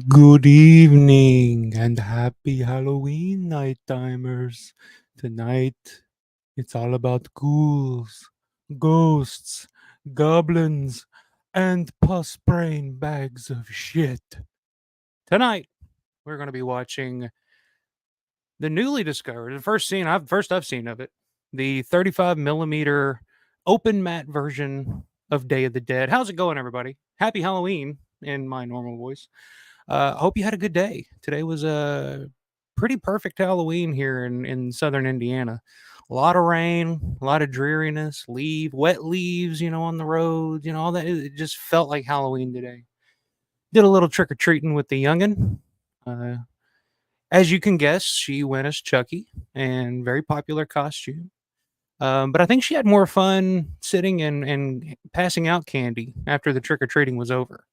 Good evening and happy Halloween, night timers. Tonight, it's all about ghouls, ghosts, goblins, and pus brain bags of shit. Tonight, we're going to be watching the newly discovered, the first I've seen of it, the 35 millimeter open matte version of Day of the Dead. How's it going, everybody? Happy Halloween in my normal voice. I hope you had a good day. Today was a pretty perfect Halloween here in southern Indiana. A lot of rain, a lot of dreariness, wet leaves, on the roads, all that. It just felt like Halloween today. Did a little trick or treating with the youngin. Uh, as you can guess, she went as Chucky, and very popular costume. But I think she had more fun sitting and passing out candy after the trick or treating was over.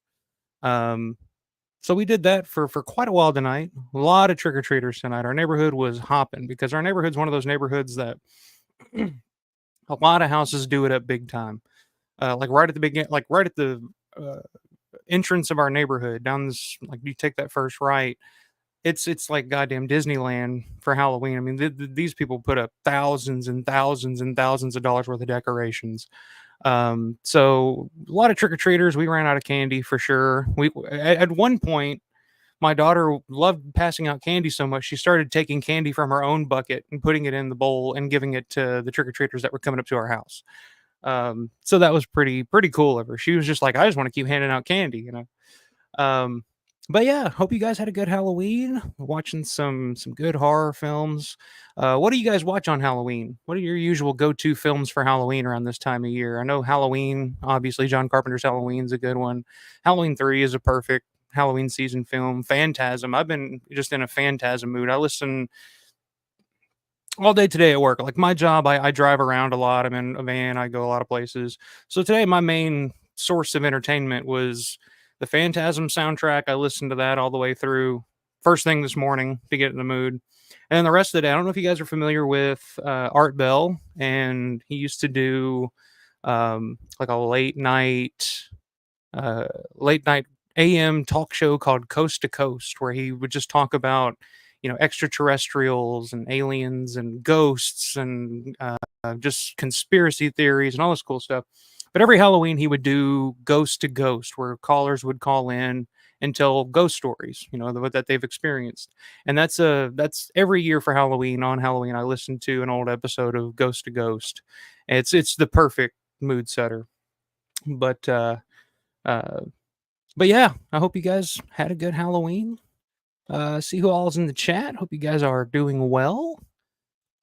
Um, So we did that for quite a while tonight. A lot of trick or treaters tonight. Our neighborhood was hopping because our neighborhood's one of those neighborhoods that a lot of houses do it up big time. Like right at the beginning, like right at the uh, entrance of our neighborhood, down this, like you take that first right. It's like goddamn Disneyland for Halloween. I mean, these people put up thousands and thousands and thousands of dollars worth of decorations. So a lot of trick or treaters. We ran out of candy for sure. We at one point my daughter loved passing out candy so much she started taking candy from her own bucket and putting it in the bowl and giving it to the trick or treaters that were coming up to our house. So that was pretty cool of her. She was just like, I just want to keep handing out candy. Um, but yeah, hope you guys had a good Halloween. Watching some good horror films. What do you guys watch on Halloween? What are your usual go-to films for Halloween around this time of year? I know Halloween, obviously John Carpenter's Halloween's a good one. Halloween 3 is a perfect Halloween season film. Phantasm. I've been just in a Phantasm mood. I listen all day today at work. Like my job, I drive around a lot. I'm in a van. I go a lot of places. So today, my main source of entertainment was the Phantasm soundtrack. I listened to that all the way through first thing this morning to get in the mood. And then the rest of the day, I don't know if you guys are familiar with Art Bell, and he used to do like a late night AM talk show called Coast to Coast, where he would just talk about extraterrestrials and aliens and ghosts and just conspiracy theories and all this cool stuff. But every Halloween he would do Ghost to Ghost, where callers would call in and tell ghost stories, that they've experienced. And that's every year for Halloween. On Halloween, I listen to an old episode of Ghost to Ghost. It's the perfect mood setter. But uh, but yeah, I hope you guys had a good Halloween. See who all's in the chat. Hope you guys are doing well.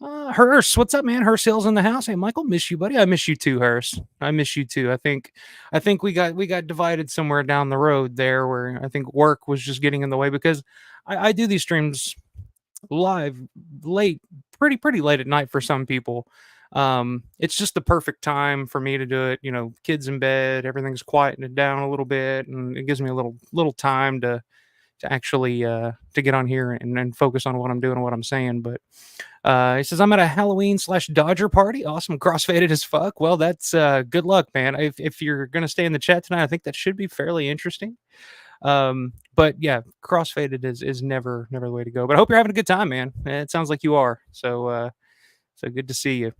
Hearst, what's up, man? Hearst Hill's in the house. Hey, Michael, miss you, buddy. I miss you too, Hearst. I miss you too. I think we got divided somewhere down the road there, where I think work was just getting in the way, because I do these streams live late, pretty late at night for some people. It's just the perfect time for me to do it. Kids in bed, everything's quieting down a little bit, and it gives me a little time to actually to get on here and focus on what I'm doing and what I'm saying. But he says, I'm at a Halloween/Dodger party. Awesome. Crossfaded as fuck. Well, that's good luck, man. If you're going to stay in the chat tonight, I think that should be fairly interesting. But yeah, crossfaded is never the way to go. But I hope you're having a good time, man. It sounds like you are. So good to see you.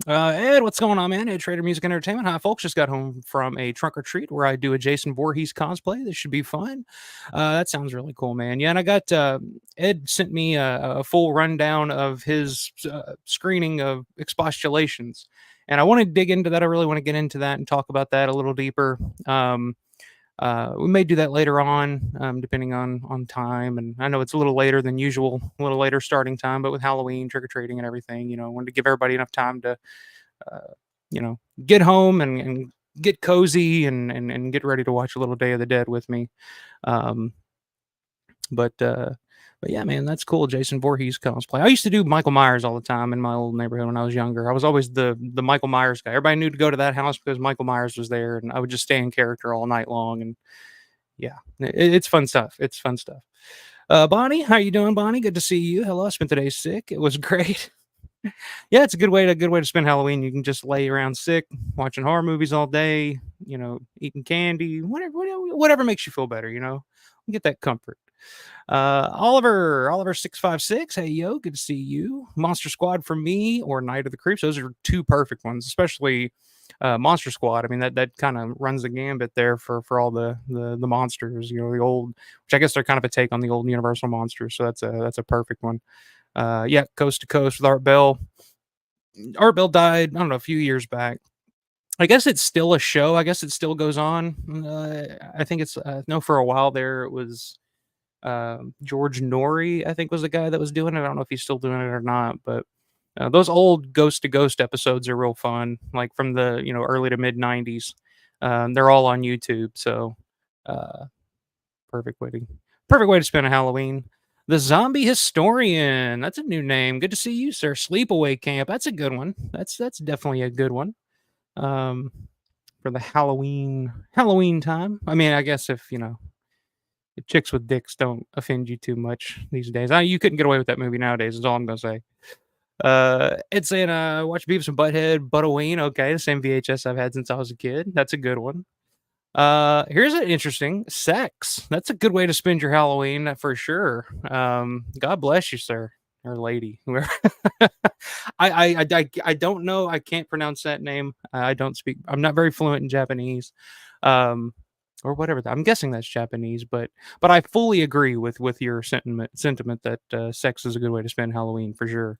Ed, what's going on, man? Ed Trader Music Entertainment. Hi, folks. Just got home from a trunk or treat where I do a Jason Voorhees cosplay. This should be fun. That sounds really cool, man. Yeah, and I got Ed sent me a full rundown of his screening of Expostulations, and I want to dig into that. I really want to get into that and talk about that a little deeper. We may do that later on, depending on time. And I know it's a little later than usual, a little later starting time, but with Halloween, trick or treating, and everything, I wanted to give everybody enough time to, uh, get home and get cozy and get ready to watch a little Day of the Dead with me. Um, but yeah, man, that's cool. Jason Voorhees cosplay. I used to do Michael Myers all the time in my old neighborhood when I was younger. I was always the Michael Myers guy. Everybody knew to go to that house because Michael Myers was there, and I would just stay in character all night long. And yeah, it's fun stuff. It's fun stuff. Bonnie, how you doing, Bonnie? Good to see you. Hello. I spent the day sick. It was great. Yeah, it's a good way to spend Halloween. You can just lay around sick, watching horror movies all day. Eating candy, whatever makes you feel better. Get that comfort. Oliver 656. Hey yo, good to see you. Monster Squad for me, or Night of the Creeps. Those are two perfect ones, especially Monster Squad. I mean, that kind of runs the gambit there for all the monsters. The old, which I guess they're kind of a take on the old Universal monsters. So that's a perfect one. Yeah, Coast to Coast with Art Bell. Art Bell died, I don't know, a few years back. I guess it's still a show. I guess it still goes on. I think it's no, for a while there it was George Norrie, I think, was the guy that was doing it. I don't know if he's still doing it or not, but those old Ghost to Ghost episodes are real fun, like from the early to mid '90s. They're all on YouTube, so uh, perfect way to perfect way to spend a Halloween. The Zombie Historian. That's a new name. Good to see you, sir. Sleepaway Camp. That's a good one. That's definitely a good one. Um, for the Halloween time. I mean, I guess if chicks with dicks don't offend you too much these days. You couldn't get away with that movie nowadays, is all I'm gonna say. It's saying watch Beavis and Butthead, Butterween. Okay, the same VHS I've had since I was a kid. That's a good one. Here's an interesting sex. That's a good way to spend your Halloween for sure. God bless you, sir or lady. Whoever. I don't know. I can't pronounce that name. I don't speak. I'm not very fluent in Japanese. Um, or whatever. I'm guessing that's Japanese, but I fully agree with your sentiment that sex is a good way to spend Halloween for sure.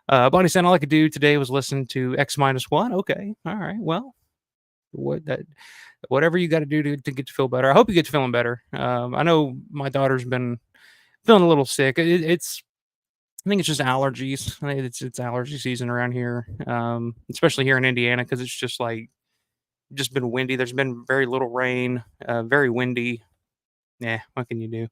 Bonnie said all I could do today was listen to X-1. Okay, all right. Well, whatever you got to do to get to feel better. I hope you get to feeling better. I know my daughter's been feeling a little sick. I think it's just allergies. I think it's allergy season around here, especially here in Indiana, because it's just been windy. There's been very little rain, very windy. Yeah, what can you do?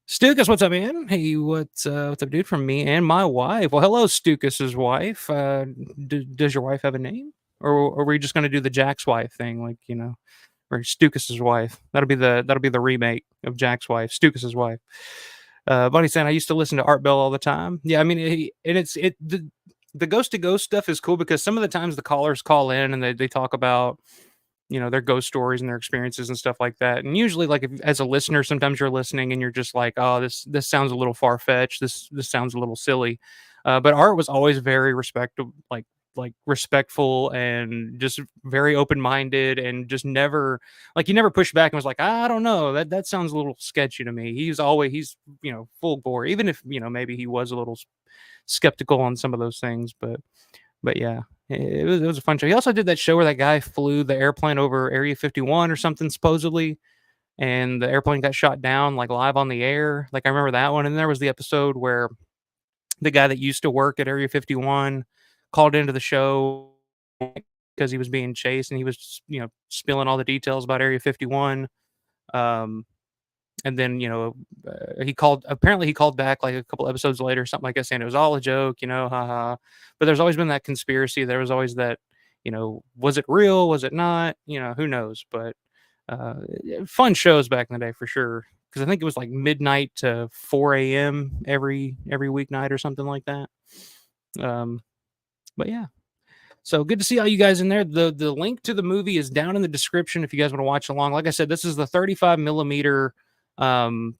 Stukas, what's up, man? Hey, what's up, dude? From me and my wife. Well, hello, Stukas's wife. Does your wife have a name, or were you just gonna do the Jack's wife thing, or Stukas's wife? That'll be the remake of Jack's wife, Stukas's wife. Bunny saying I used to listen to Art Bell all the time. Yeah, I mean, the Ghost to Ghost stuff is cool because some of the times the callers call in and they talk about their ghost stories and their experiences and stuff like that. And usually, like, if, as a listener, sometimes you're listening and you're just like, oh, this sounds a little far fetched. This sounds a little silly. But Art was always very respectable, like respectful and just very open minded, and just never he never pushed back and was like, I don't know, that sounds a little sketchy to me. He's full bore, even if maybe he was a little skeptical on some of those things. But yeah, it was a fun show. He also did that show where that guy flew the airplane over Area 51 or something, supposedly, and the airplane got shot down, like, live on the air. Like, I remember that one. And there was the episode where the guy that used to work at Area 51 called into the show because he was being chased, and he was, spilling all the details about Area 51. Um, and then, he called back like a couple episodes later, something like that, saying it was all a joke, haha. But there's always been that conspiracy. There was always that, was it real? Was it not? Who knows? But fun shows back in the day for sure. Because I think it was like midnight to 4 a.m. every weeknight or something like that. Um, but yeah, so good to see all you guys in there. The link to the movie is down in the description if you guys want to watch along. Like I said, this is the 35 millimeter um,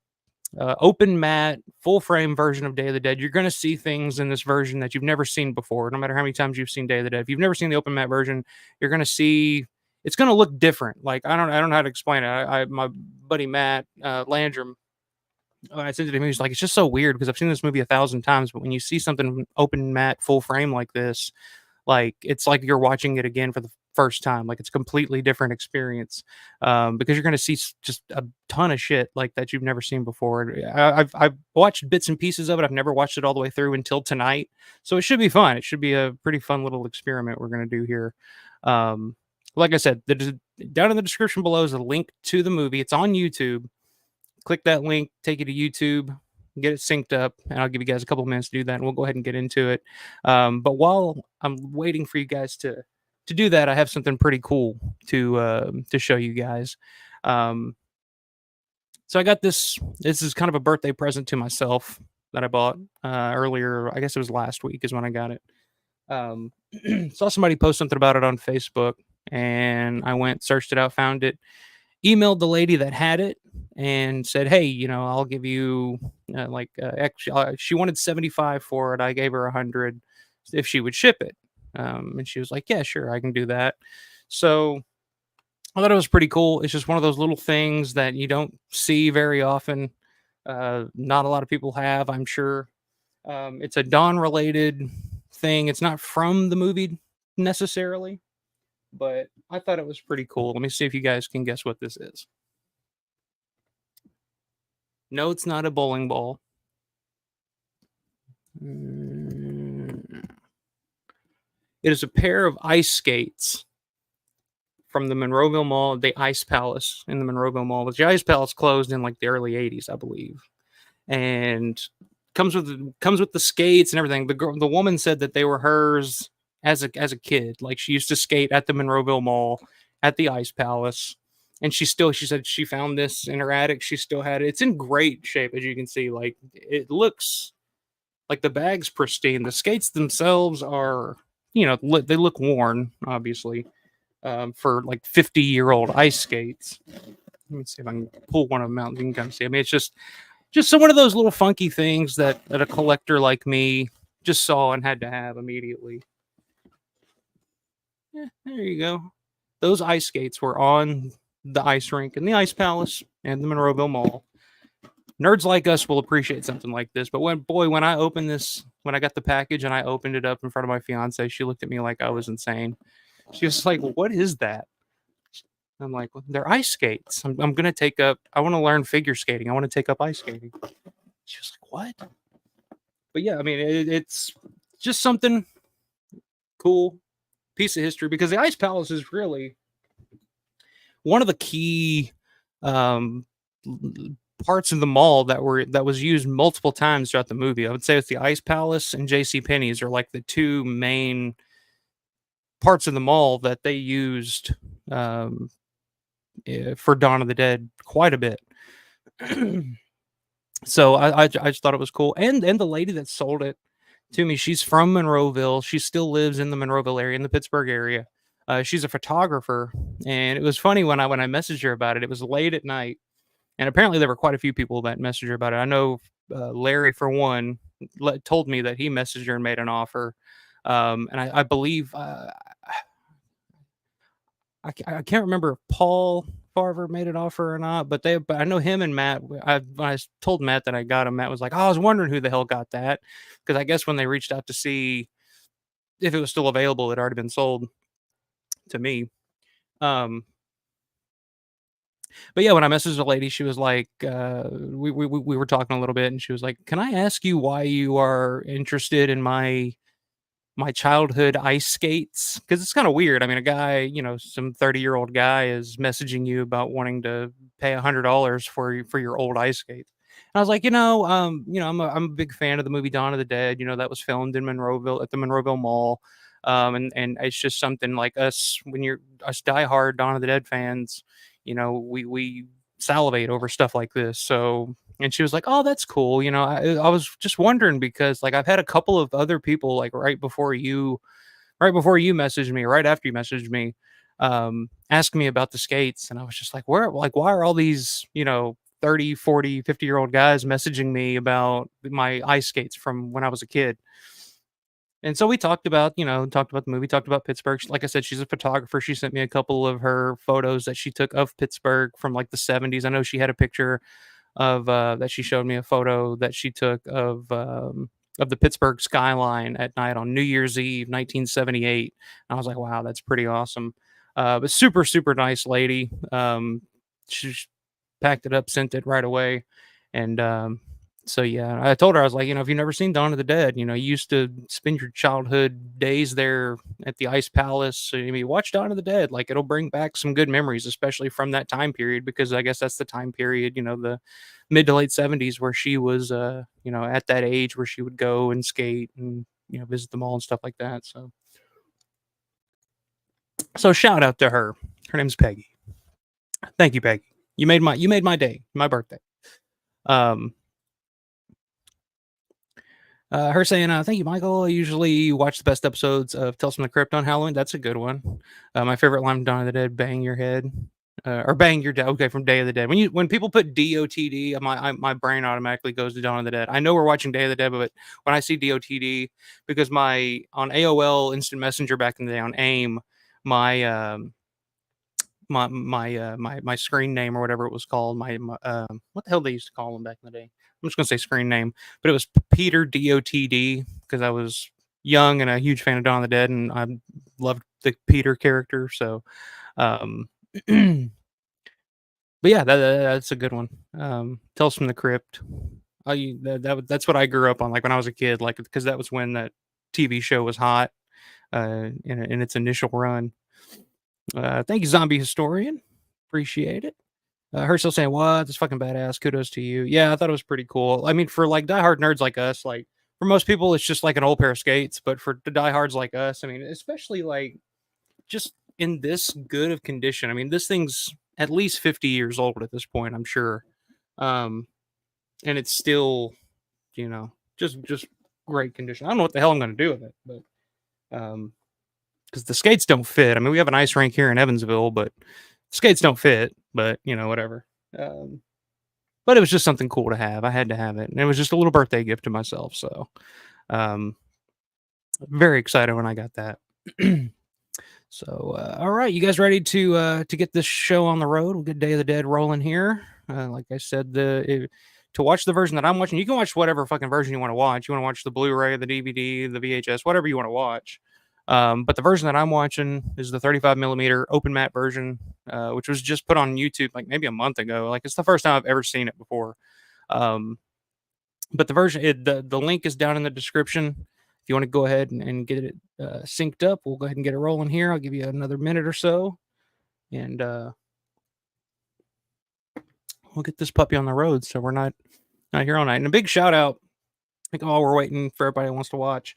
open matte full frame version of Day of the Dead. You're going to see things in this version that you've never seen before. No matter how many times you've seen Day of the Dead, if you've never seen the open matte version, you're going to see it's going to look different. Like I don't know how to explain it. My buddy Matt Landrum, I said to him, he's like, it's just so weird because I've seen this movie 1,000 times, but when you see something open matte full frame like this, like it's like you're watching it again for the first time. Like it's a completely different experience, because you're going to see just a ton of shit like that you've never seen before. I've watched bits and pieces of it. I've never watched it all the way through until tonight, so it should be fun. It should be a pretty fun little experiment we're going to do here. Like I said, down in the description below is a link to the movie. It's on YouTube. Click that link, take you to YouTube, get it synced up, and I'll give you guys a couple minutes to do that, and we'll go ahead and get into it. But while I'm waiting for you guys to do that, I have something pretty cool to show you guys. So I got this. This is kind of a birthday present to myself that I bought earlier. I guess it was last week is when I got it. Saw somebody post something about it on Facebook, and I went, searched it out, found it, emailed the lady that had it and said, hey, I'll give you she wanted 75 for it. I gave her 100 if she would ship it. And she was like, yeah, sure, I can do that. So I thought it was pretty cool. It's just one of those little things that you don't see very often. Not a lot of people have, I'm sure. It's a Dawn related thing. It's not from the movie necessarily, but I thought it was pretty cool. Let me see if you guys can guess what this is. No, it's not a bowling ball. It is a pair of ice skates from the Monroeville Mall, the Ice Palace in the Monroeville Mall. The Ice Palace closed in like the early 80s, I believe. And comes with the skates and everything. The woman said that they were hers as a kid. Like she used to skate at the Monroeville Mall at the Ice Palace. And she said she found this in her attic. She still had it. It's in great shape, as you can see. Like it looks like the bag's pristine. The skates themselves are, they look worn, obviously, for like 50-year-old ice skates. Let me see if I can pull one of them out and you can kind of see. I mean, it's just some one of those little funky things that a collector like me just saw and had to have immediately. Yeah, there you go. Those ice skates were on the ice rink in the Ice Palace and the Monroeville Mall. Nerds like us will appreciate something like this. But when I opened this, when I got the package and I opened it up in front of my fiance, she looked at me like I was insane. She was like, "What is that?" I'm like, well, "They're ice skates. I'm gonna take up. I want to learn figure skating. I want to take up ice skating." She was like, "What?" But yeah, I mean, it's just something cool, piece of history, because the Ice Palace is really one of the key um, parts of the mall that was used multiple times throughout the movie. I would say it's the Ice Palace and J.C. Penney's are like the two main parts of the mall that they used for Dawn of the Dead quite a bit. So I just thought it was cool, and the lady that sold it to me, she's from Monroeville. She still lives in the Monroeville area, in the Pittsburgh area. She's a photographer, and it was funny when I messaged her about it. It was late at night, and apparently there were quite a few people that messaged her about it. I know Larry, for one, told me that he messaged her and made an offer, and I believe I can't remember if Paul Farver made an offer or not, but I know him and Matt. When I told Matt that I got him, Matt was like, "Oh, I was wondering who the hell got that," because I guess when they reached out to see if it was still available, it had already been sold to me. Um, But yeah, when I messaged the lady, she was like, we were talking a little bit, and she was like, "Can I ask you why you are interested in my childhood ice skates?" Because it's kind of weird. I mean, a guy, some 30-year-old guy is messaging you about wanting to pay $100 for your old ice skates. And I was like, I'm a big fan of the movie Dawn of the Dead. That was filmed in Monroeville at the Monroeville Mall. And it's just something like us when you're us diehard Dawn of the Dead fans, we salivate over stuff like this. So, and she was like, "Oh, that's cool." I was just wondering because like I've had a couple of other people like right before you messaged me, right after you messaged me, ask me about the skates, and I was just like, why are all these 30, 40, 50-year-old guys messaging me about my ice skates from when I was a kid? And so we talked about the movie, talked about Pittsburgh. Like I said, she's a photographer. She sent me a couple of her photos that she took of Pittsburgh from like the 70s. I know she had a picture of that she showed me a photo that she took of the Pittsburgh skyline at night on New Year's Eve, 1978. And I was like, wow, that's pretty awesome. But super, super nice lady. She just packed it up, sent it right away. And so yeah, I told her, I was like, if you've never seen Dawn of the Dead, you used to spend your childhood days there at the Ice Palace. So watch Dawn of the Dead. Like it'll bring back some good memories, especially from that time period, because I guess that's the time period, the mid to late 70s where she was at that age where she would go and skate and visit the mall and stuff like that. So shout out to her. Her name's Peggy. Thank you, Peggy. You made my day, my birthday. Um her saying, "Thank you, Michael. I usually watch the best episodes of Tales from the Crypt on Halloween. That's a good one. My favorite line from Dawn of the Dead: bang your head, or bang your dead." Okay, from Day of the Dead. When people put DOTD, my brain automatically goes to Dawn of the Dead. I know we're watching Day of the Dead, but when I see DOTD, because my on AOL Instant Messenger back in the day on AIM, my my screen name or whatever it was called. What the hell they used to call them back in the day? I'm just gonna say screen name, but it was Peter Dotd because I was young and a huge fan of Dawn of the Dead, and I loved the Peter character. So, um, but yeah, that's a good one. Tales from the Crypt. That's what I grew up on. Like when I was a kid, like because that was when that TV show was hot in its initial run. Thank you, Zombie Historian. Appreciate it. Her still saying, "What? That's fucking badass. Kudos to you." Yeah, I thought it was pretty cool. I mean, for like diehard nerds like us, like for most people, it's just like an old pair of skates. But for the diehards like us, I mean, especially like just in this good of condition. I mean, this thing's at least 50 years old at this point, I'm sure. Um, and it's still, just great condition. I don't know what the hell I'm going to do with it, but because the skates don't fit. I mean, we have an ice rink here in Evansville, but skates don't fit. But whatever. Um, but it was just something cool to have. I had to have it, and it was just a little birthday gift to myself. So, um, very excited when I got that. So, all right, you guys ready to get this show on the road? We'll get Day of the Dead rolling here. Like I said, to watch the version that I'm watching, you can watch whatever fucking version you want to watch. You want to watch the Blu-ray, the DVD, the VHS, whatever you want to watch. But the version that I'm watching is the 35 millimeter open matte version, which was just put on YouTube like maybe a month ago. Like it's the first time I've ever seen it before. Um, but the link is down in the description. If you want to go ahead and get it synced up, we'll go ahead and get it rolling here. I'll give you another minute or so, and we'll get this puppy on the road. So we're not here all night. And a big shout out, like while we're waiting for everybody who wants to watch.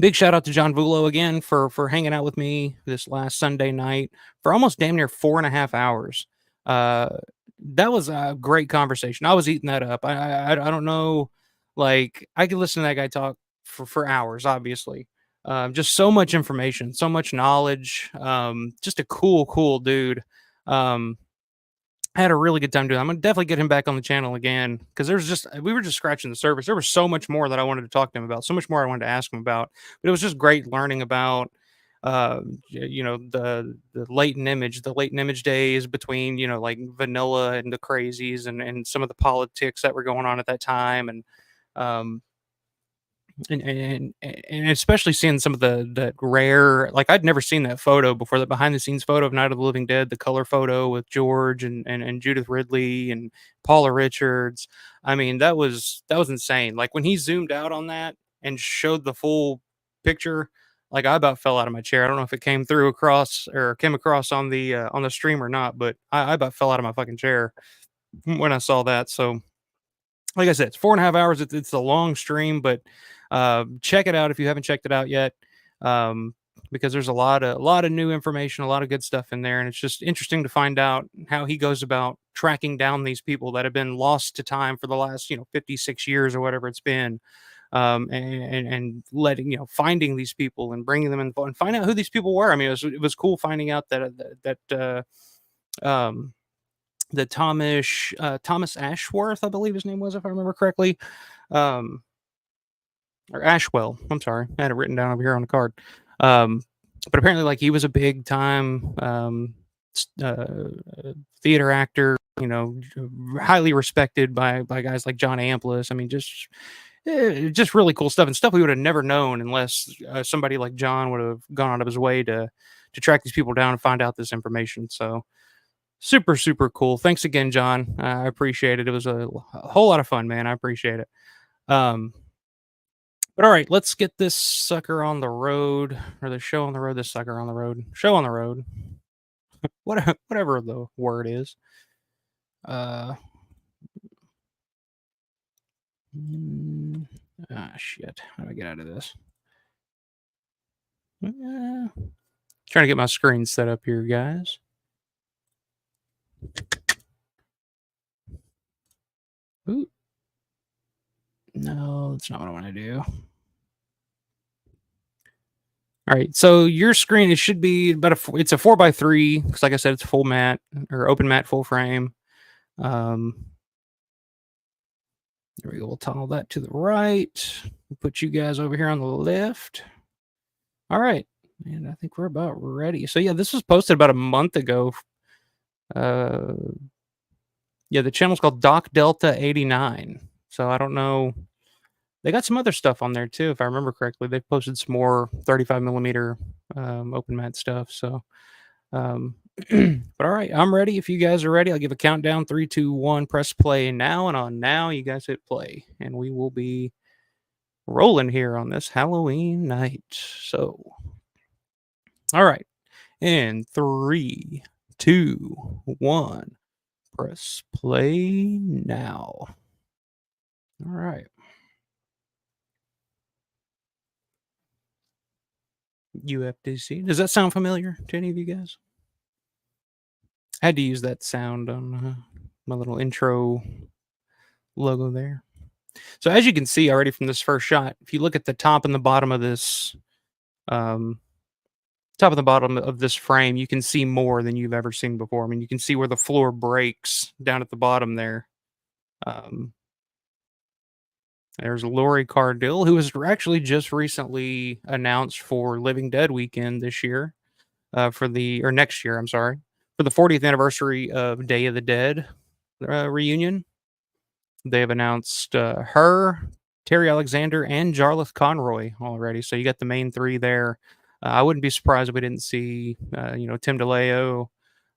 Big shout out to John Vulo again for hanging out with me this last Sunday night for almost damn near 4.5 hours. That was a great conversation. I was eating that up. I don't know, like I could listen to that guy talk for hours. Obviously, just so much information, so much knowledge. Just a cool dude. I had a really good time doing that. I'm gonna definitely get him back on the channel again because we were just scratching the surface. There was so much more that I wanted to talk to him about, so much more I wanted to ask him about. But it was just great learning about the latent image days between like vanilla and the crazies and some of the politics that were going on at that time. And um and especially seeing some of the rare, like I'd never seen that photo before, the behind the scenes photo of Night of the Living Dead, the color photo with George and Judith Ridley and Paula Richards. I mean, that was insane. Like when he zoomed out on that and showed the full picture, like I about fell out of my chair. I don't know if it came through across or came across on the stream or not, but I about fell out of my fucking chair when I saw that. So like I said, it's 4.5 hours. It's a long stream, but check it out if you haven't checked it out yet, um, because there's a lot of new information, a lot of good stuff in there, and it's just interesting to find out how he goes about tracking down these people that have been lost to time for the last 56 years or whatever it's been, and letting finding these people and bringing them in and find out who these people were. I mean, it was cool finding out um, that Thomas Ashworth, I believe his name was, if I remember correctly, um, or Ashwell. I'm sorry, I had it written down over here on the card. Um, but apparently, like he was a big time theater actor. Highly respected by guys like John Amplis. I mean, just really cool stuff and stuff we would have never known unless somebody like John would have gone out of his way to track these people down and find out this information. So super, super cool. Thanks again, John. I appreciate it. It was a whole lot of fun, man. I appreciate it. Um, but all right, let's get this sucker on the road, or the show on the road. This sucker on the road. Show on the road. Whatever the word is. Uh, Shit. How do I get out of this? Trying to get my screen set up here, guys. Ooh. No, that's not what I want to do. All right, so your screen, it should be it's a 4x3 because, like I said, it's full matte or open matte full frame. There we go. We'll toggle that to the right. We'll put you guys over here on the left. All right, and I think we're about ready. So yeah, this was posted about a month ago. Yeah, the channel's called Doc Delta 89. So I don't know. They got some other stuff on there too, if I remember correctly. They've posted some more 35 millimeter open matte stuff. So, but all right, I'm ready. If you guys are ready, I'll give a countdown: 3, 2, 1. Press play now, and on now, you guys hit play, and we will be rolling here on this Halloween night. So, all right, in 3, 2, 1. Press play now. All right. UFDC. Does that sound familiar to any of you guys? I had to use that sound on my little intro logo there. So as you can see already from this first shot, if you look at the top and the bottom of this, top and the bottom of this frame, you can see more than you've ever seen before. I mean, you can see where the floor breaks down at the bottom there. There's Lori Cardille, who was actually just recently announced for Living Dead weekend this year, or next year, I'm sorry, for the 40th anniversary of Day of the Dead reunion. They have announced her, Terry Alexander, and Jarlath Conroy already. So you got the main three there. I wouldn't be surprised if we didn't see, Tim DeLeo.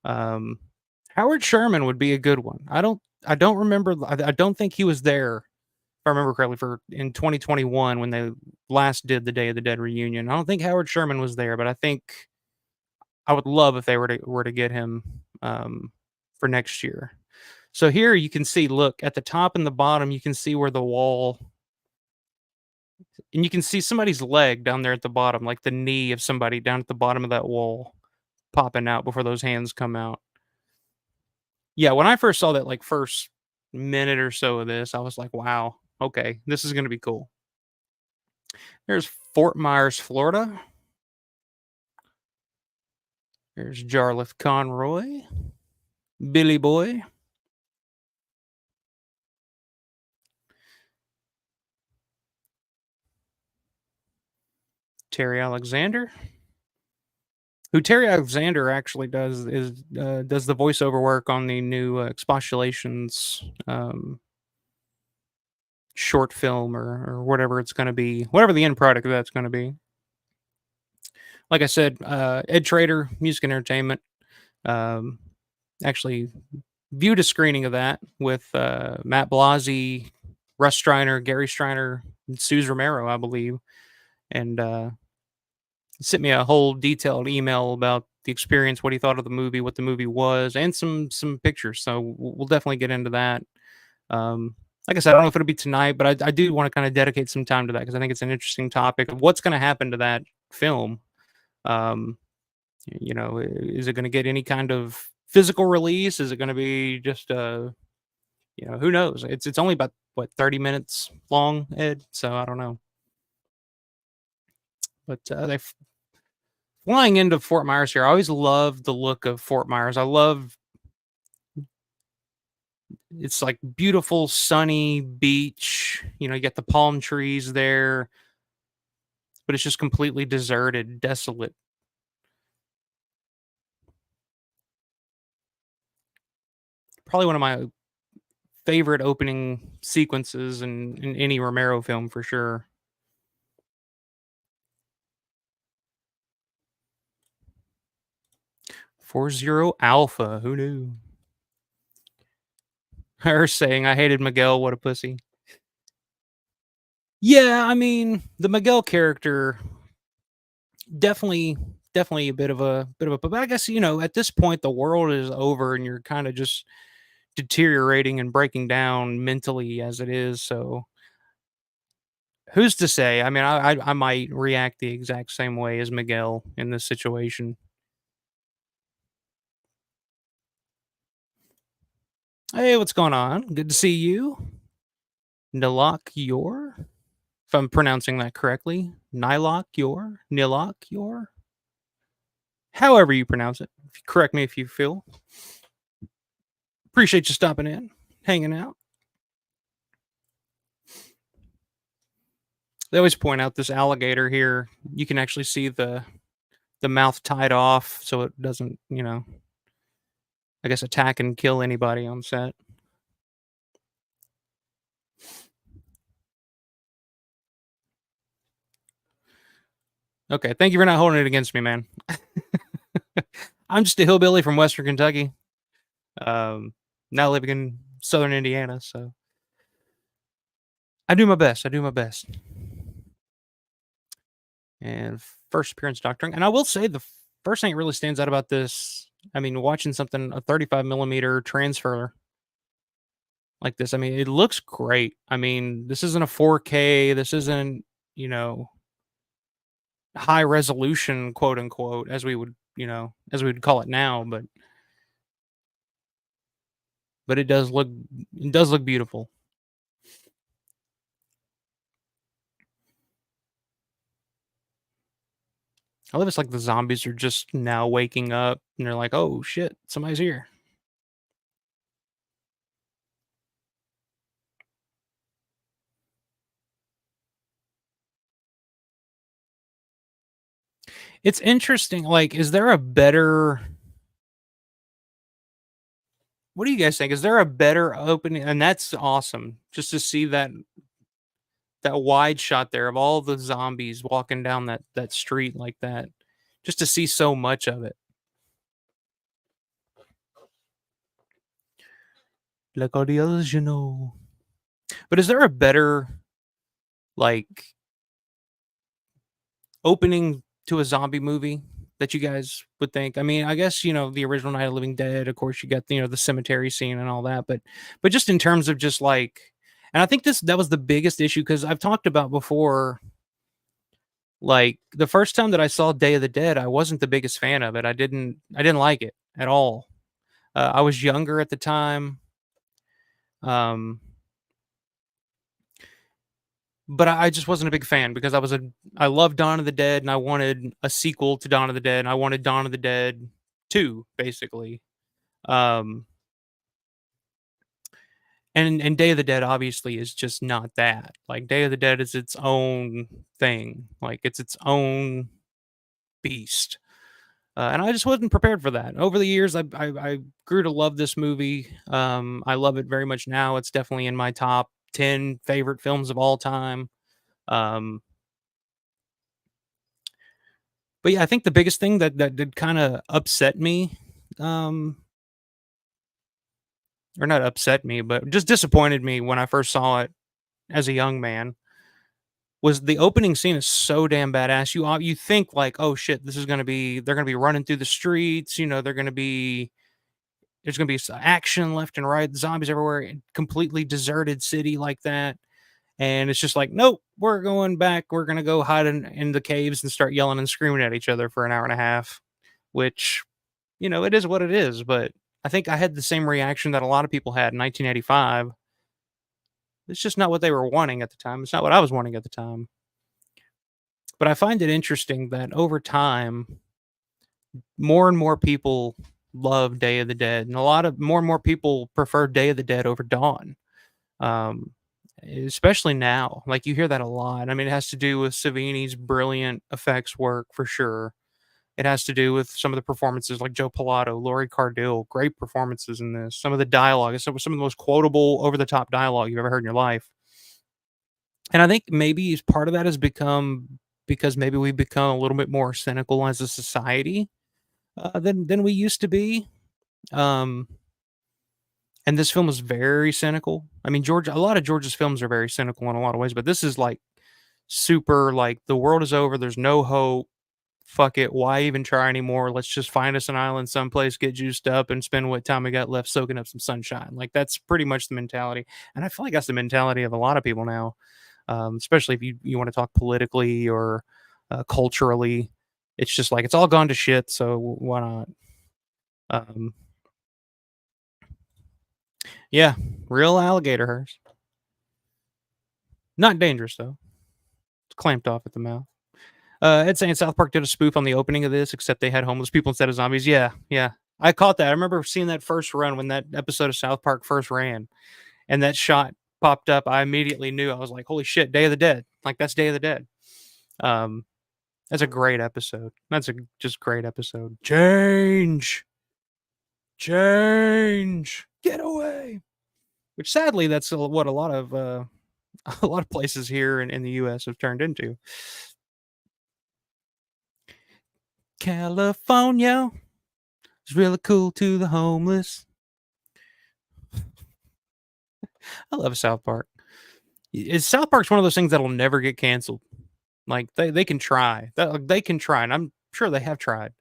Howard Sherman would be a good one. I don't remember. I don't think he was there, if I remember correctly, in 2021 when they last did the Day of the Dead reunion. I don't think Howard Sherman was there, but I think I would love if they were to get him for next year. So here you can see, look at the top and the bottom, you can see where the wall, and you can see somebody's leg down there at the bottom, like the knee of somebody down at the bottom of that wall popping out before those hands come out. Yeah, when I first saw that, like first minute or so of this, I was like, wow, okay, this is going to be cool. There's Fort Myers, Florida. There's Jarlath Conroy, Billy Boy. Terry Alexander, who Terry Alexander actually does the voiceover work on the new Expostulations short film or whatever it's going to be, whatever the end product of that's going to be. Like I said, Ed Trader, Music and Entertainment, um, actually viewed a screening of that with Matt Blasey, Russ Striner, Gary Striner, and Suze Romero, I believe, and sent me a whole detailed email about the experience, what he thought of the movie, what the movie was, and some pictures. So we'll definitely get into that. Um, like I said, I don't know if it'll be tonight, but I do want to kind of dedicate some time to that because I think it's an interesting topic of what's going to happen to that film. Um, is it going to get any kind of physical release? Is it going to be just who knows? It's only about what 30 minutes long, Ed. So I don't know. But they flying into Fort Myers here. I always love the look of Fort Myers. I love it's like beautiful sunny beach. You get the palm trees there, but it's just completely deserted, desolate. Probably one of my favorite opening sequences in any Romero film for sure. 40 Alpha, who knew? Her saying, I hated Miguel, what a pussy. Yeah, I mean, the Miguel character definitely a bit of a but I guess, at this point the world is over and you're kind of just deteriorating and breaking down mentally as it is. So who's to say? I mean, I might react the exact same way as Miguel in this situation. Hey, what's going on? Good to see you. Nilak Yor, if I'm pronouncing that correctly. Nilak Yor, however you pronounce it. Correct me if you feel. Appreciate you stopping in, hanging out. They always point out this alligator here. You can actually see the mouth tied off so it doesn't, I guess attack and kill anybody on set. Okay, thank you for not holding it against me, man. I'm just a hillbilly from Western Kentucky. Now living in Southern Indiana, so I do my best. I do my best. And first appearance doctoring, and I will say the first thing that really stands out about this, I mean, watching something a 35 millimeter transfer like this, I mean, it looks great. I mean, this isn't a 4K. This isn't, high resolution, quote unquote, as we would call it now, but it does look beautiful. I love it's like the zombies are just now waking up and they're like, oh shit, somebody's here. It's interesting. Like, is there a better what do you guys think? Is there a better opening? And that's awesome. Just to see that wide shot there of all the zombies walking down that street like that. Just to see so much of it. La Cardille, But is there a better like opening to a zombie movie that you guys would think? I mean, I guess the original Night of the Living Dead. Of course, you got the cemetery scene and all that, but just in terms of just like, and I think that was the biggest issue because I've talked about before. Like the first time that I saw Day of the Dead, I wasn't the biggest fan of it. I didn't like it at all. I was younger at the time. Um, but I just wasn't a big fan because I loved Dawn of the Dead and I wanted a sequel to Dawn of the Dead and I wanted Dawn of the Dead 2 basically. Um and Day of the Dead obviously is just not that. Like Day of the Dead is its own thing. Like it's its own beast. And I just wasn't prepared for that. Over the years, I grew to love this movie. I love it very much now. It's definitely in my top 10 favorite films of all time. Um, but yeah, I think the biggest thing that did kind of upset me, um, or not upset me, but just disappointed me when I first saw it as a young man, was the opening scene is so damn badass. You think like, oh shit, this is gonna be they're gonna be running through the streets. They're gonna be there's gonna be action left and right, zombies everywhere, completely deserted city like that. And it's just like, nope, we're going back. We're gonna go hide in the caves and start yelling and screaming at each other for an hour and a half. Which, it is what it is. But I think I had the same reaction that a lot of people had in 1985. It's just not what they were wanting at the time. It's not what I was wanting at the time. But I find it interesting that over time, more and more people love Day of the Dead, and a lot of more and more people prefer Day of the Dead over Dawn. Um, Especially now, like you hear that a lot. I mean, it has to do with Savini's brilliant effects work for sure. It has to do with some of the performances, like Joe Pilato, Lori Cardille, great performances in this. Some of the dialogue, some of the most quotable, over the top dialogue you've ever heard in your life. And I think maybe part of that has become because maybe we've become a little bit more cynical as a society than we used to be. Um, and this film is very cynical. I mean, a lot of George's films are very cynical in a lot of ways, but this is like super like the world is over. There's no hope. Fuck it. Why even try anymore? Let's just find us an island someplace, get juiced up, and spend what time we got left soaking up some sunshine. Like that's pretty much the mentality. And I feel like that's the mentality of a lot of people now, especially if you want to talk politically or culturally. It's just like it's all gone to shit. So why not? Um, yeah, real alligator hers. Not dangerous though. It's clamped off at the mouth. Ed saying South Park did a spoof on the opening of this, except they had homeless people instead of zombies. Yeah, yeah. I caught that. I remember seeing that first run when that episode of South Park first ran, and that shot popped up. I immediately knew. I was like, "Holy shit, Day of the Dead!" Like that's Day of the Dead. Um, that's a great episode. That's a just great episode. Change, get away. Which sadly, that's what a lot of a lot of places here in the U.S. have turned into. California is really cool to the homeless. I love South Park. South Park's one of those things that'll never get canceled. Like they can try. They can try, and I'm sure they have tried.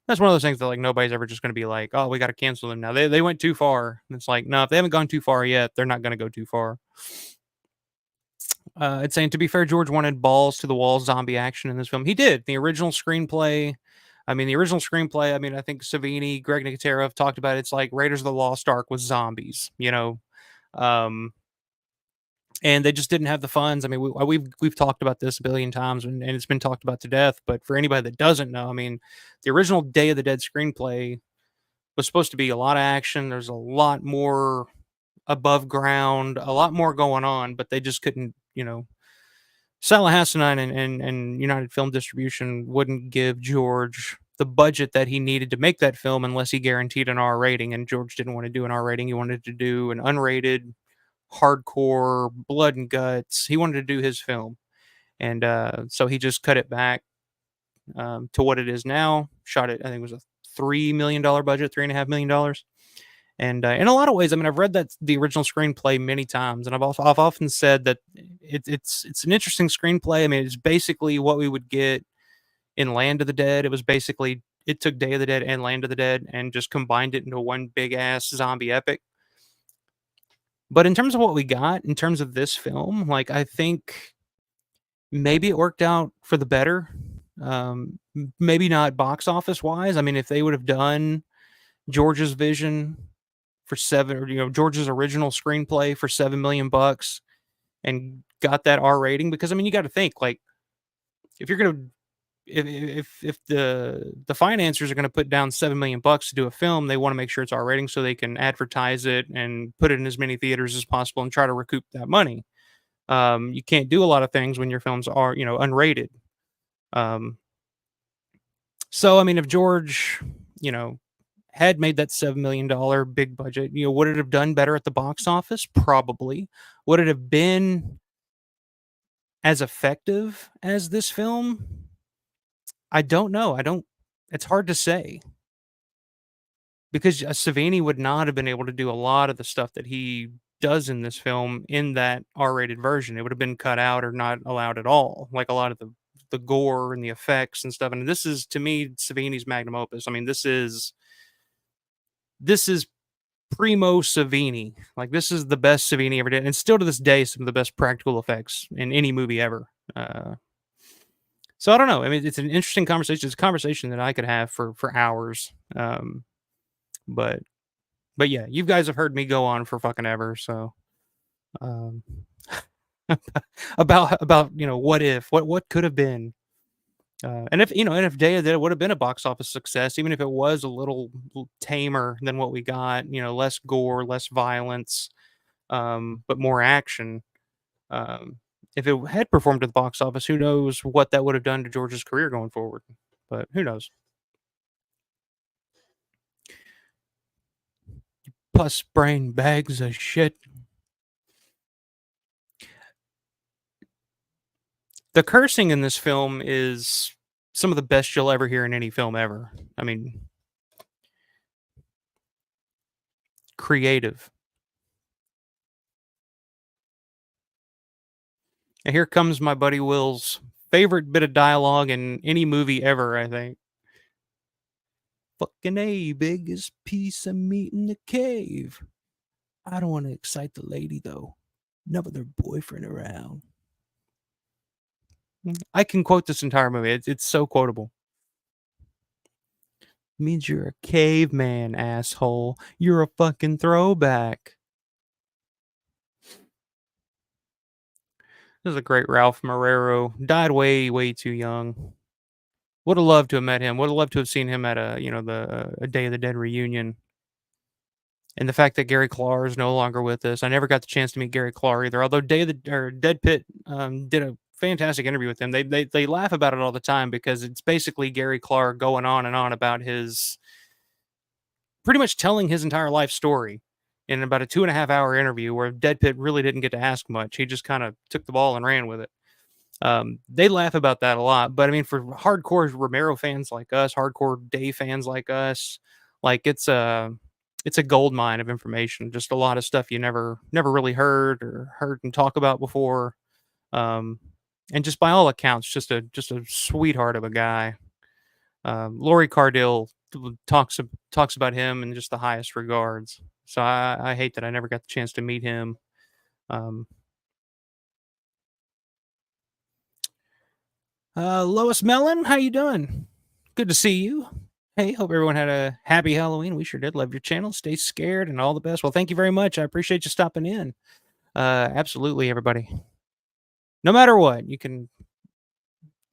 That's one of those things that like nobody's ever just going to be like, oh, we got to cancel them now. They went too far. And it's like, no, if they haven't gone too far yet, they're not going to go too far. It's saying to be fair, George wanted balls to the wall zombie action in this film. He did. The original screenplay. I mean, the original screenplay. I mean, I think Savini, Greg Nicotero have talked about it. It's like Raiders of the Lost Ark with zombies. Um, and they just didn't have the funds. I mean, we've talked about this a billion times, and it's been talked about to death. But for anybody that doesn't know, I mean, the original Day of the Dead screenplay was supposed to be a lot of action. There's a lot more above ground, a lot more going on, but they just couldn't, Sally Hasselbeck and United Film Distribution wouldn't give George the budget that he needed to make that film unless he guaranteed an R rating. And George didn't want to do an R rating. He wanted to do an unrated, hardcore, blood and guts. He wanted to do his film. And so he just cut it back to what it is now. Shot it, I think it was a $3 million budget, $3.5 million. And in a lot of ways, I mean, I've read that the original screenplay many times, and I've often said that it's an interesting screenplay. I mean, it's basically what we would get in Land of the Dead. It took Day of the Dead and Land of the Dead and just combined it into one big ass zombie epic. But in terms of what we got, in terms of this film, like I think maybe it worked out for the better. Maybe not box office wise. I mean, if they would have done George's vision for George's original screenplay for $7 million and got that R rating, because I mean, you got to think like if you're gonna if the financiers are going to put down $7 million to do a film, they want to make sure it's R rating so they can advertise it and put it in as many theaters as possible and try to recoup that money. You can't do a lot of things when your films are unrated. So I mean, if George, had made that $7 million big budget, would it have done better at the box office? Probably. Would it have been as effective as this film? I don't know. I don't. It's hard to say because Savini would not have been able to do a lot of the stuff that he does in this film in that R-rated version. It would have been cut out or not allowed at all, like a lot of the gore and the effects and stuff. And this is, to me, Savini's magnum opus. I mean, this is primo Savini. Like, this is the best Savini ever did, and still to this day, some of the best practical effects in any movie ever. So I don't know. I mean, it's an interesting conversation. It's a conversation that I could have for hours. But yeah, you guys have heard me go on for fucking ever. So um, about what could have been. And if Day of the Dead would have been a box office success, even if it was a little tamer than what we got, less gore, less violence, but more action. If it had performed at the box office, who knows what that would have done to George's career going forward? But who knows? Pus brain bags of shit. The cursing in this film is some of the best you'll ever hear in any film ever. I mean, creative. And here comes my buddy Will's favorite bit of dialogue in any movie ever, I think. Fucking A, biggest piece of meat in the cave. I don't want to excite the lady, though. Never their boyfriend around. I can quote this entire movie. It's so quotable. Means you're a caveman, asshole. You're a fucking throwback. This is a great Ralph Morero. Died way, way too young. Would have loved to have met him. Would have loved to have seen him at a Day of the Dead reunion. And the fact that Gary Clark is no longer with us. I never got the chance to meet Gary Clark either. Although Dead Pit did a fantastic interview with him. They laugh about it all the time because it's basically Gary Clark going on and on about his pretty much telling his entire life story in about a 2.5 hour interview where Dead Pit really didn't get to ask much. He just kind of took the ball and ran with it. They laugh about that a lot, but I mean, for hardcore Romero fans like us, hardcore Day fans like us, like it's a gold mine of information. Just a lot of stuff you never really heard and talk about before. And just by all accounts, just a sweetheart of a guy. Lori Cardille talks about him in just the highest regards. So I hate that I never got the chance to meet him. Lois Mellon, how you doing? Good to see you. Hey, hope everyone had a happy Halloween. We sure did. Love your channel. Stay scared and all the best. Well, thank you very much. I appreciate you stopping in. Absolutely, everybody. No matter what, you can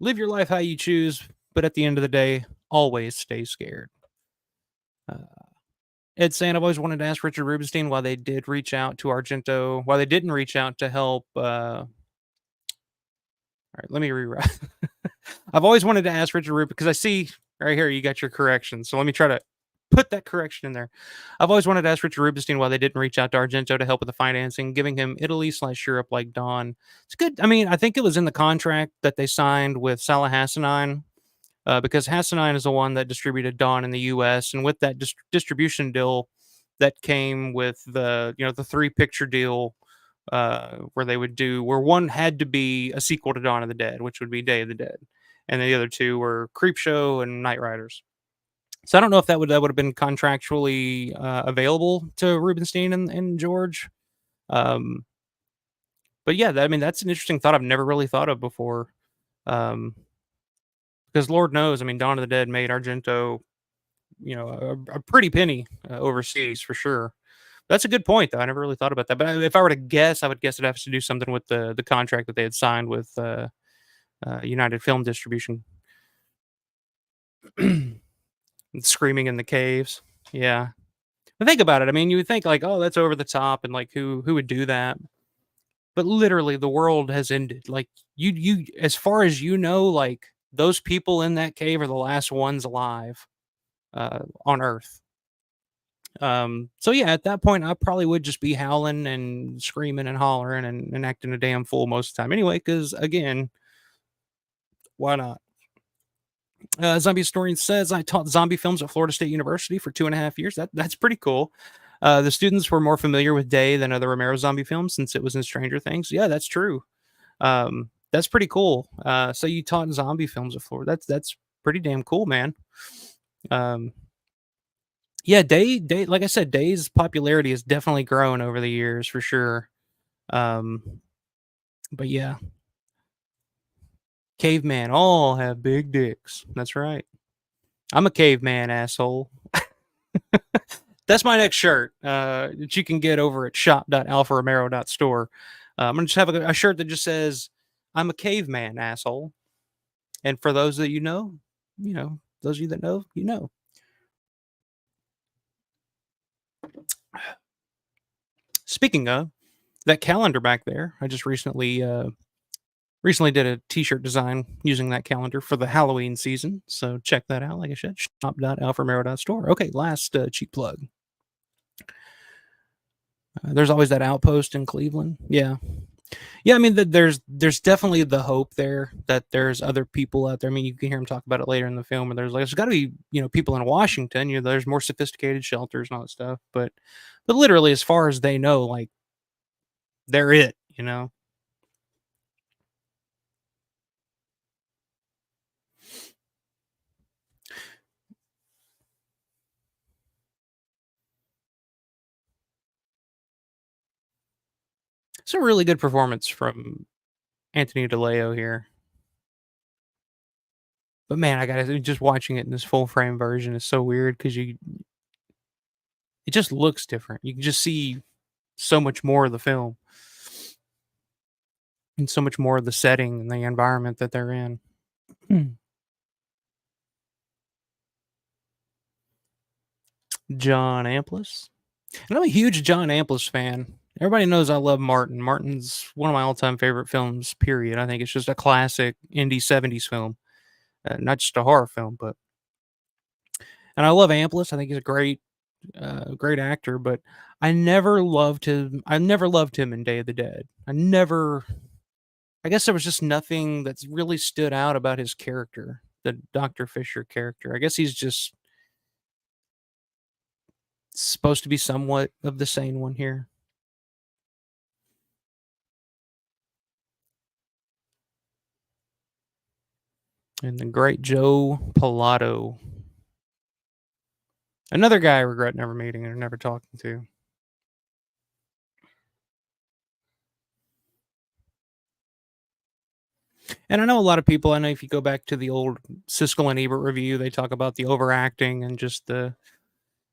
live your life how you choose, but at the end of the day, always stay scared. Ed saying, I've always wanted to ask Richard Rubenstein why they did reach out to Argento, why they didn't reach out to help. All right, let me rewrite. I've always wanted to ask Richard Rubin because I see right here you got your correction. So let me try to put that correction in there. I've always wanted to ask Richard Rubenstein why they didn't reach out to Argento to help with the financing, giving him Italy/Europe like Dawn. It's good. I mean, I think it was in the contract that they signed with Salah Hassanein, because Hassanein is the one that distributed Dawn in the U.S. And with that distribution deal, that came with the 3-picture deal. Where one had to be a sequel to Dawn of the Dead, which would be Day of the Dead, and the other two were Creepshow and Night Riders. So I don't know if that would have been contractually available to Rubenstein and George. But yeah, I mean, that's an interesting thought I've never really thought of before. Because Lord knows, I mean, Dawn of the Dead made Argento, a pretty penny overseas for sure. That's a good point, though. I never really thought about that. But if I were to guess, I would guess it has to do something with the contract that they had signed with United Film Distribution. Screaming in the caves. Yeah. But think about it. I mean, you would think like, oh, that's over the top, and like who would do that? But literally, the world has ended. Like you, as far as you know, like those people in that cave are the last ones alive on Earth. So yeah, at that point, I probably would just be howling and screaming and hollering and acting a damn fool most of the time anyway. Because again, why not? Zombie historian says I taught zombie films at Florida State University for 2.5 years. That's pretty cool. The students were more familiar with Day than other Romero zombie films since it was in Stranger Things. Yeah, that's true. That's pretty cool. So you taught zombie films at Florida. That's pretty damn cool, man. Um, yeah, Day, like I said, Day's popularity has definitely grown over the years for sure. Um, but yeah, caveman all have big dicks. That's right. I'm a caveman, asshole. That's my next shirt that you can get over at shop.alpharomero.store. I'm gonna just have a shirt that just says "I'm a caveman, asshole." And for those that you know, those of you that know, you know. Speaking of that calendar back there, I just recently did a T-shirt design using that calendar for the Halloween season. So check that out. Like I said, shop.alpharomero.store. Okay, last cheap plug. There's always that outpost in Cleveland. Yeah, yeah. I mean, there's definitely the hope there that there's other people out there. I mean, you can hear him talk about it later in the film, and there's got to be people in Washington. There's more sophisticated shelters and all that stuff. But literally, as far as they know, like they're it. It's a really good performance from Anthony DeLeo here. But man, I gotta just watching it in this full frame version is so weird because it just looks different. You can just see so much more of the film and so much more of the setting and the environment that they're in. John Amplis. And I'm a huge John Amplis fan. Everybody knows I love Martin. Martin's one of my all-time favorite films, period. I think it's just a classic indie 70s film. Not just a horror film, but and I love Amplis. I think he's a great actor, but I never loved him. I never loved him in Day of the Dead. I guess there was just nothing that's really stood out about his character, the Dr. Fisher character. I guess he's just supposed to be somewhat of the sane one here. And the great Joe Pilato. Another guy I regret never meeting or never talking to. And I know a lot of people, I know if you go back to the old Siskel and Ebert review, they talk about the overacting and just and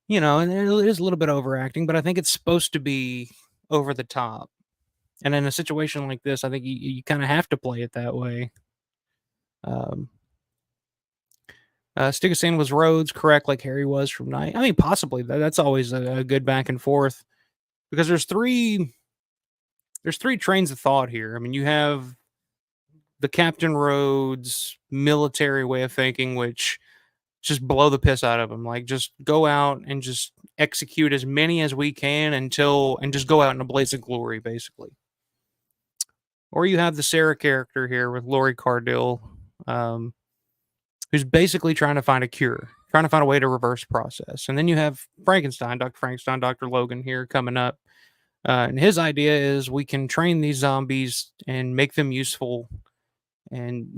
it is a little bit overacting, but I think it's supposed to be over the top. And in a situation like this, I think you kind of have to play it that way. Um, Stigacine was Rhodes correct, like Harry was from Night? I mean, possibly. That's always a good back and forth because there's three trains of thought here. I mean, you have the Captain Rhodes military way of thinking, which just blow the piss out of them. Like, just go out and just execute as many as we can and just go out in a blaze of glory, basically. Or you have the Sarah character here with Lori Cardille, um, who's basically trying to find a cure, trying to find a way to reverse process. And then you have Frankenstein, Dr. Logan here coming up. And his idea is we can train these zombies and make them useful. And,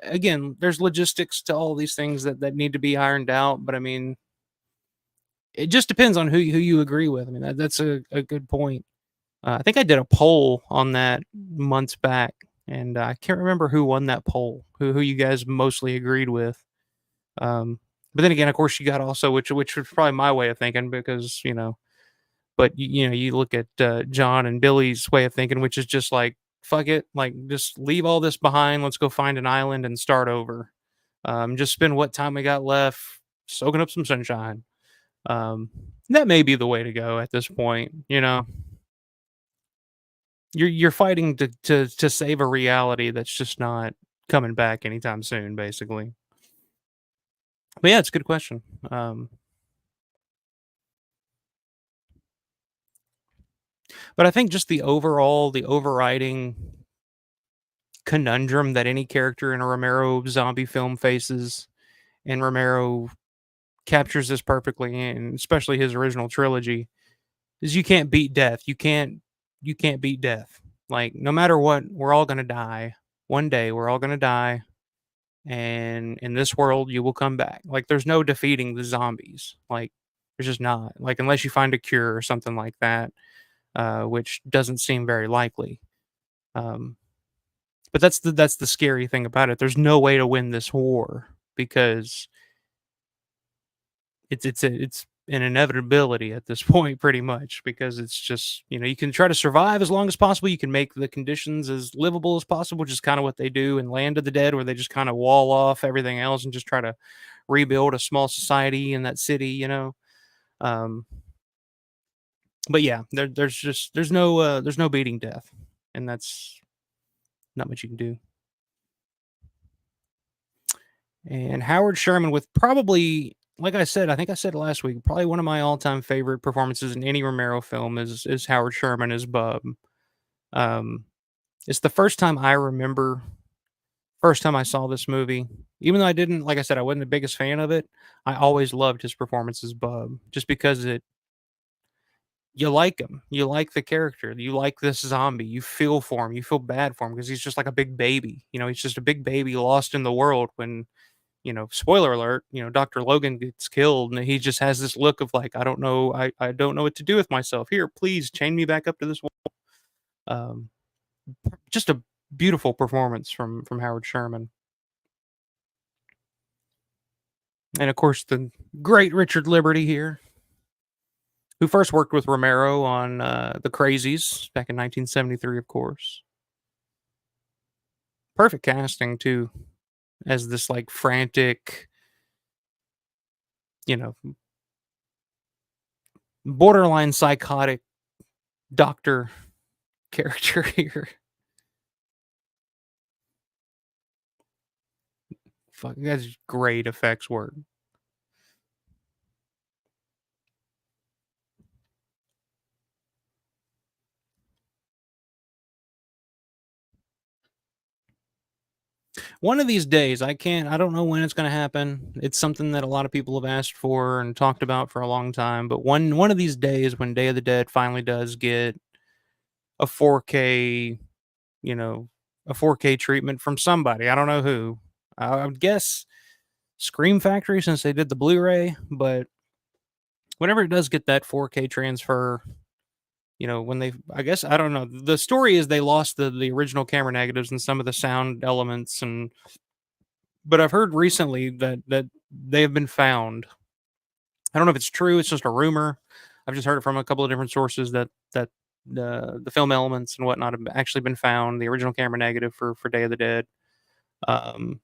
again, there's logistics to all these things that need to be ironed out. But I mean, it just depends on who you agree with. I mean, that's a good point. I think I did a poll on that months back, and I can't remember who won that poll, who you guys mostly agreed with. But then again, of course, you got also which was probably my way of thinking because but you look at John and Billy's way of thinking, which is just like fuck it, like just leave all this behind. Let's go find an island and start over. Just spend what time we got left soaking up some sunshine. Um, that may be the way to go at this point. You're fighting to save a reality that's just not coming back anytime soon, basically. But yeah, it's a good question. But I think just the overriding conundrum that any character in a Romero zombie film faces, and Romero captures this perfectly, and especially his original trilogy, is you can't beat death. You can't beat death. Like, no matter what, we're all gonna die. One day we're all gonna die, and in this world you will come back. Like, there's no defeating the zombies. Like, there's just not. Like, unless you find a cure or something like that, which doesn't seem very likely. Um, but that's the scary thing about it. There's no way to win this war because it's an inevitability at this point, pretty much, because it's just, you can try to survive as long as possible. You can make the conditions as livable as possible, which is kind of what they do in Land of the Dead, where they just kind of wall off everything else and just try to rebuild a small society in that city. Um, but yeah, there's no beating death, and that's not much you can do. And Howard Sherman, with probably, like I said, I think I said it last week, probably one of my all-time favorite performances in any Romero film is Howard Sherman as Bub. Um, it's the first time I saw this movie. Even though I didn't, like I said, I wasn't the biggest fan of it. I always loved his performance as Bub, just because you like him, you like the character, you like this zombie, you feel for him, you feel bad for him because he's just like a big baby. He's just a big baby lost in the world when, spoiler alert, Dr. Logan gets killed, and he just has this look of like, I don't know, I don't know what to do with myself. Here, please chain me back up to this wall. Um, just a beautiful performance from Howard Sherman, and of course the great Richard Liberty here, who first worked with Romero on The Crazies back in 1973, of course. Perfect casting too, as this like frantic, you know, borderline psychotic doctor character here. Fuck, that's great effects work. One of these days, I don't know when it's going to happen. It's something that a lot of people have asked for and talked about for a long time. But one of these days, when Day of the Dead finally does get a 4K, you know, a 4K treatment from somebody, I don't know who. I would guess Scream Factory, since they did the Blu-ray. But whenever it does get that 4K transfer, when I guess, I don't know. The story is they lost the original camera negatives and some of the sound elements, but I've heard recently that they have been found. I don't know if it's true. It's just a rumor. I've just heard it from a couple of different sources that the film elements and whatnot have actually been found. The original camera negative for Day of the Dead. Um,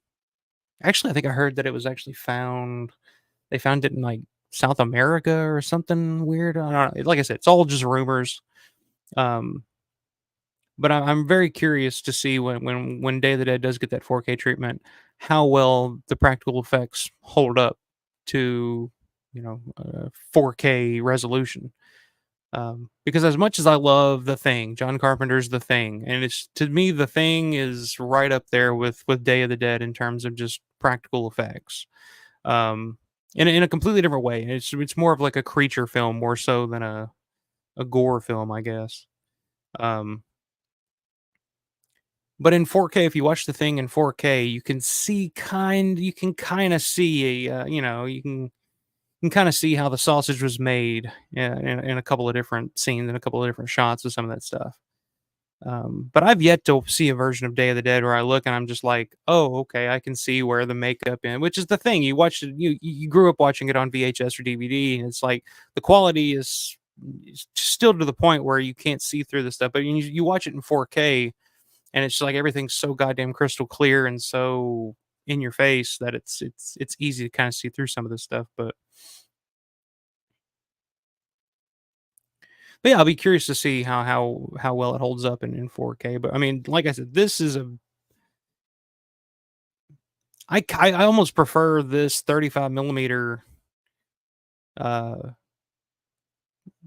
Actually, I think I heard that it was actually found. They found it in like South America or something weird. I don't know. Like I said, it's all just rumors. Um, but I'm very curious to see when Day of the Dead does get that 4K treatment, how well the practical effects hold up to 4K resolution. Because as much as I love The Thing, John Carpenter's The Thing, and it's, to me, The Thing is right up there with Day of the Dead in terms of just practical effects. Um, in a completely different way. It's more of like a creature film more so than a gore film, I guess. Um, But in 4K, if you watch The Thing in 4K, you can kind of see you can kind of see how the sausage was made, in a couple of different scenes and a couple of different shots of some of that stuff. But I've yet to see a version of Day of the Dead where I look and I'm just like, oh, okay, I can see where the makeup in, which is the thing. You watched it, you grew up watching it on VHS or DVD, and it's like the quality is still to the point where you can't see through the stuff. But you watch it in 4K, and it's just like everything's so goddamn crystal clear and so in your face that it's easy to kind of see through some of this stuff. But yeah, I'll be curious to see how well it holds up in 4K. But I mean, like I said, this is a I almost prefer this 35 millimeter uh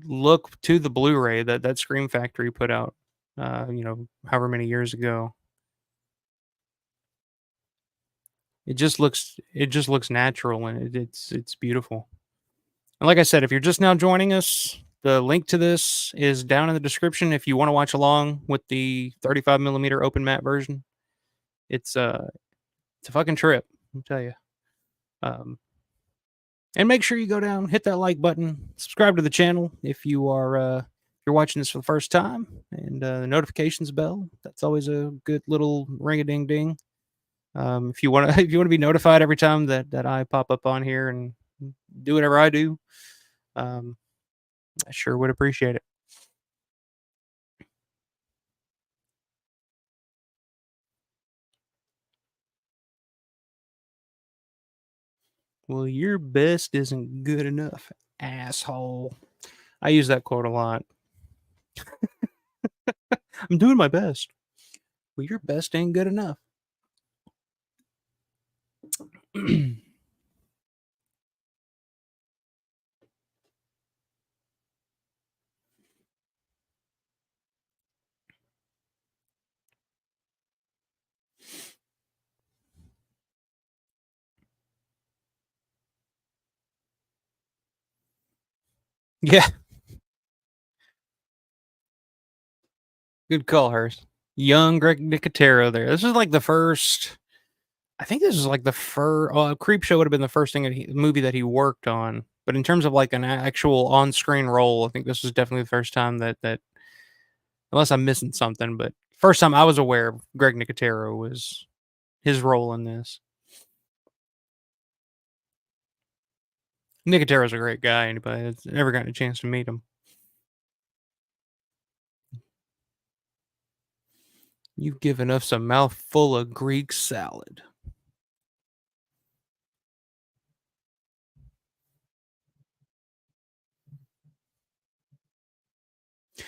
look to the Blu-ray that Scream Factory put out, however many years ago. It just looks natural, and it's beautiful. And like I said, if you're just now joining us, the link to this is down in the description if you want to watch along with the 35 millimeter open matte version. It's a fucking trip, I'll tell you. Um, and make sure you go down, hit that like button, subscribe to the channel if you're watching this for the first time, and the notifications bell. That's always a good little ring a ding ding. If you want to if you want to be notified every time that I pop up on here and do whatever I do, um, I sure would appreciate it. Well, your best isn't good enough, asshole. I use that quote a lot. I'm doing my best. Well, your best ain't good enough. Yeah, good call, Hurst. Young Greg Nicotero there. This is like the first. I think this is like the first. Creep Show would have been the first movie that he worked on. But in terms of like an actual on-screen role, I think this was definitely the first time that unless I'm missing something, but first time I was aware of Greg Nicotero was his role in this. Nicotero's a great guy. Anybody that's ever gotten a chance to meet him. You've given us a mouthful of Greek salad.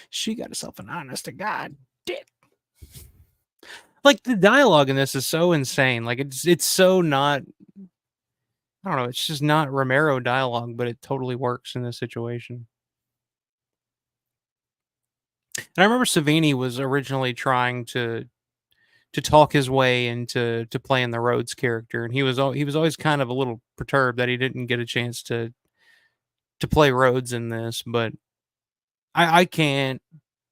She got herself an honest to God dick. Like the dialogue in this is so insane. Like it's so not. I don't know. It's just not Romero dialogue, but it totally works in this situation. And I remember Savini was originally trying to talk his way into playing the Rhodes character, and he was always kind of a little perturbed that he didn't get a chance to play Rhodes in this. But I can't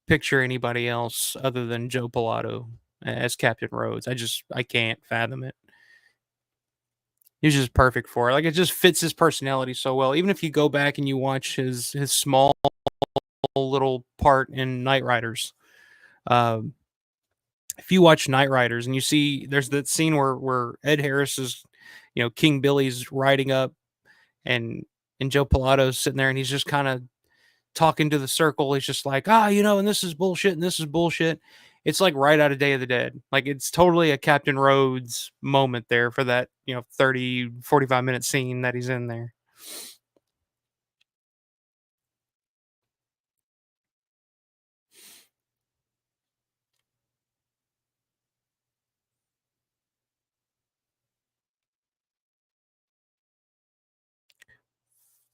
picture anybody else other than Joe Pilato as Captain Rhodes. I can't fathom it. He's just perfect for it. Like it just fits his personality so well. Even if you go back and you watch his small little part in Knight Riders, um, if you watch Knight Riders and you see there's that scene where Ed Harris is, King Billy's riding up, and Joe Pilato's sitting there and he's just kind of talking to the circle. He's just like, and this is bullshit and this is bullshit. It's like right out of Day of the Dead. Like it's totally a Captain Rhodes moment there for that, 30, 45-minute scene that he's in there.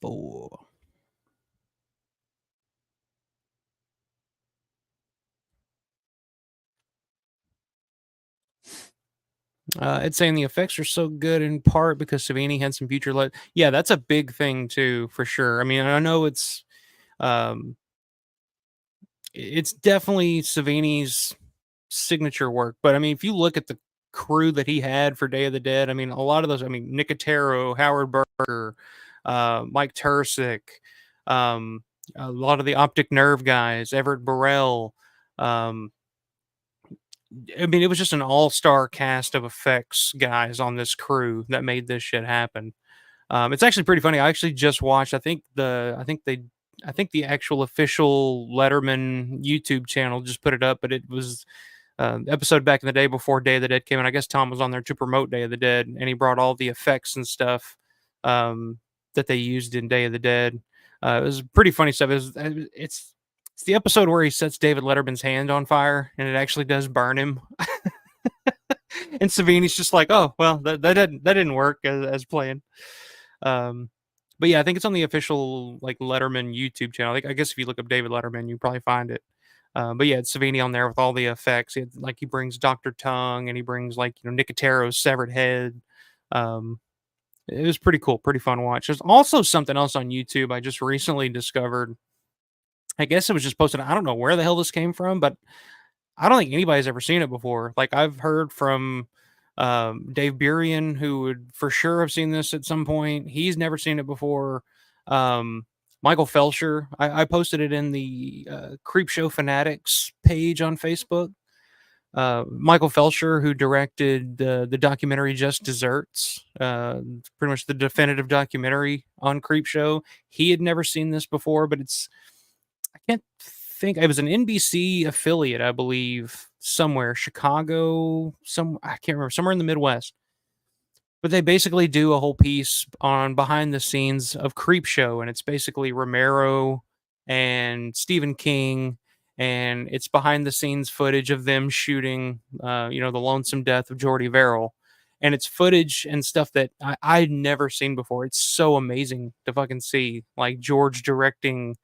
Four. It's saying the effects are so good in part because Savini had some future Yeah, that's a big thing too, for sure. I mean, I know um, it's definitely Savini's signature work, but I mean, if you look at the crew that he had for Day of the Dead, I mean, a lot of those. I mean, Nicotero, Howard Berger, Mike Tursick, um, a lot of the Optic Nerve guys, Everett Burrell. Um, I mean, it was just an all-star cast of effects guys on this crew that made this shit happen. It's actually pretty funny. I actually just watched. I think the actual official Letterman YouTube channel just put it up, but it was episode back in the day before Day of the Dead came, and I guess Tom was on there to promote Day of the Dead, and he brought all the effects and stuff um, that they used in Day of the Dead. It was pretty funny stuff. It's the episode where he sets David Letterman's hand on fire, and it actually does burn him. And Savini's just like, "Oh, well, that didn't work as planned." Um, But yeah, I think it's on the official like Letterman YouTube channel. I guess if you look up David Letterman, you probably find it. But yeah, it's Savini on there with all the effects. Like he brings Doctor Tongue and he brings like Nicotero's severed head. Um, it was pretty cool, pretty fun watch. There's also something else on YouTube I just recently discovered. I guess it was just posted. I don't know where the hell this came from, but I don't think anybody's ever seen it before. Like I've heard from Dave Burian, who would for sure have seen this at some point. He's never seen it before. Um, Michael Felsher, I posted it in the Creep Show Fanatics page on Facebook. Michael Felsher, who directed the documentary Just Desserts, pretty much the definitive documentary on Creep Show. He had never seen this before, but I can't think, it was an NBC affiliate, I believe, somewhere, Chicago, I can't remember, somewhere in the Midwest. But they basically do a whole piece on behind the scenes of Creep Show, and it's basically Romero and Stephen King, and it's behind the scenes footage of them shooting, the lonesome death of Jordy Verrill. And it's footage and stuff that I'd never seen before. It's so amazing to fucking see, like George directing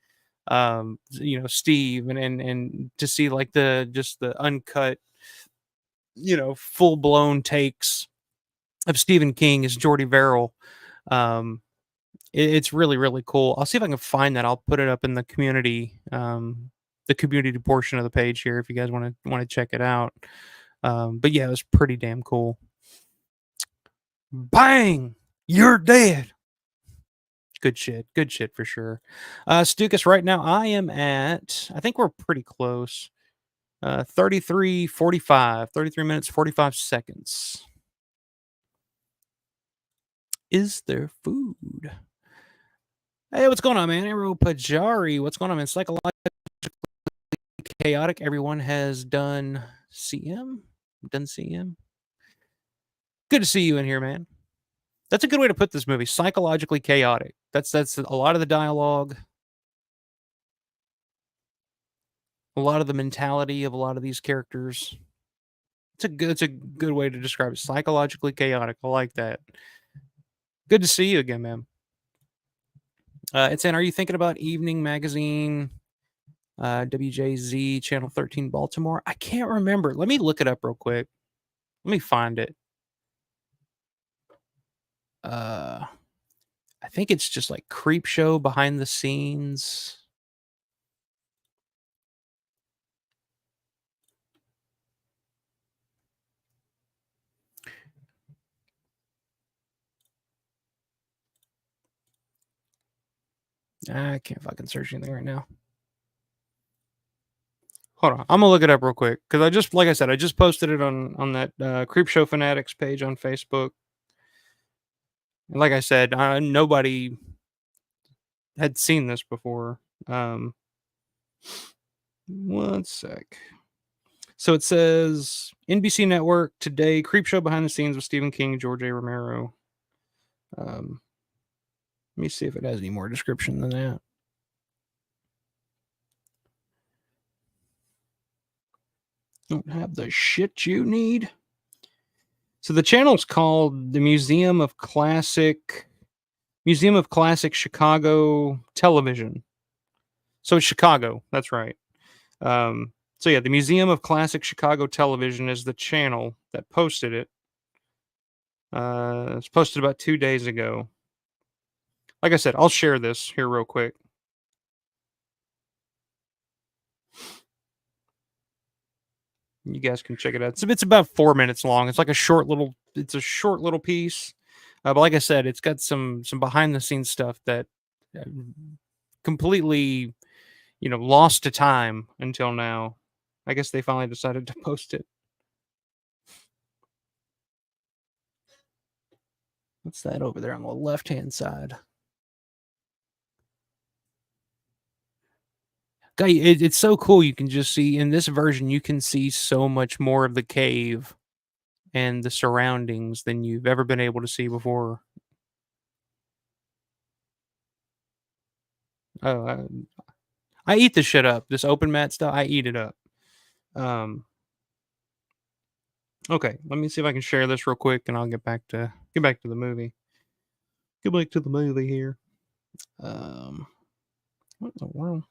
Steve, and to see like the uncut, full blown takes of Stephen King as Jordy Verrill. um it's really really cool. I'll see if I can find that. I'll put it up in the community portion of the page here if you guys want to check it out. But yeah, it was pretty damn cool. Bang, you're dead. Good shit for sure. Stukas, right now I am at, I think we're pretty close. 33 minutes 45 seconds. Is there food? Hey, what's going on, man? Arrow Pajari, what's going on, man? Psychologically chaotic. Everyone has done CM. Done CM. Good to see you in here, man. That's a good way to put this movie. Psychologically chaotic. That's a lot of the dialogue, a lot of the mentality of a lot of these characters. It's a good way to describe it. Psychologically chaotic. I like that. Good to see you again, man. It's saying, are you thinking about Evening Magazine, WJZ Channel 13 Baltimore? I can't remember. Let me look it up real quick. Let me find it. I think it's just like Creep Show behind the scenes. I can't fucking search anything right now. Hold on, I'm gonna look it up real quick because like I said, I just posted it on that Creep Show Fanatics page on Facebook. And like I said, nobody had seen this before. One sec. So it says NBC Network today, Creep Show behind the scenes with Stephen King, George A. Romero. Let me see if it has any more description than that. Don't have the shit you need. So the channel's called the Museum of Classic Chicago Television. So it's Chicago. That's right. So yeah, the Museum of Classic Chicago Television is the channel that posted it. It's posted about 2 days ago. Like I said, I'll share this here real quick. You guys can check it out. It's about 4 minutes long. It's like a short little piece. But like I said, it's got some behind the scenes stuff that completely, lost to time until now. I guess they finally decided to post it. What's that over there on the left-hand side? Guy, it's so cool. You can just see in this version, you can see so much more of the cave and the surroundings than you've ever been able to see before. Oh, I eat this shit up. This open mat stuff, I eat it up. Okay, let me see if I can share this real quick, and I'll get back to the movie. Get back to the movie here. Um, what in the world?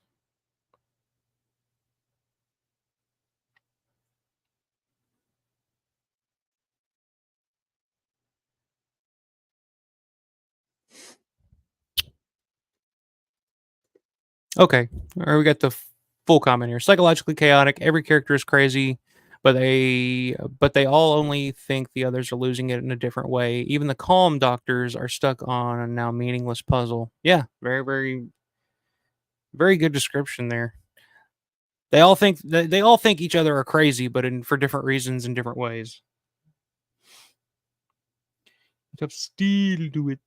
Okay, all right, we got the full comment here. Psychologically chaotic. Every character is crazy, but they all only think the others are losing it in a different way. Even the calm doctors are stuck on a now meaningless puzzle. Yeah, very, very, very good description there. They all think each other are crazy, but for different reasons in different ways. Tough steel do it.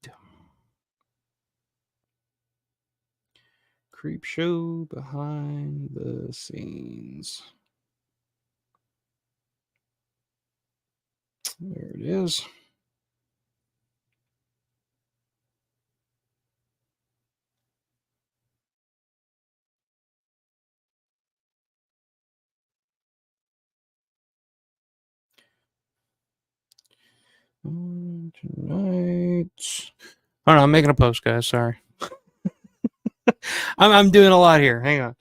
Creep show behind the scenes. There it is. Tonight. Oh no, I'm making a post, guys. Sorry. I'm doing a lot here. Hang on.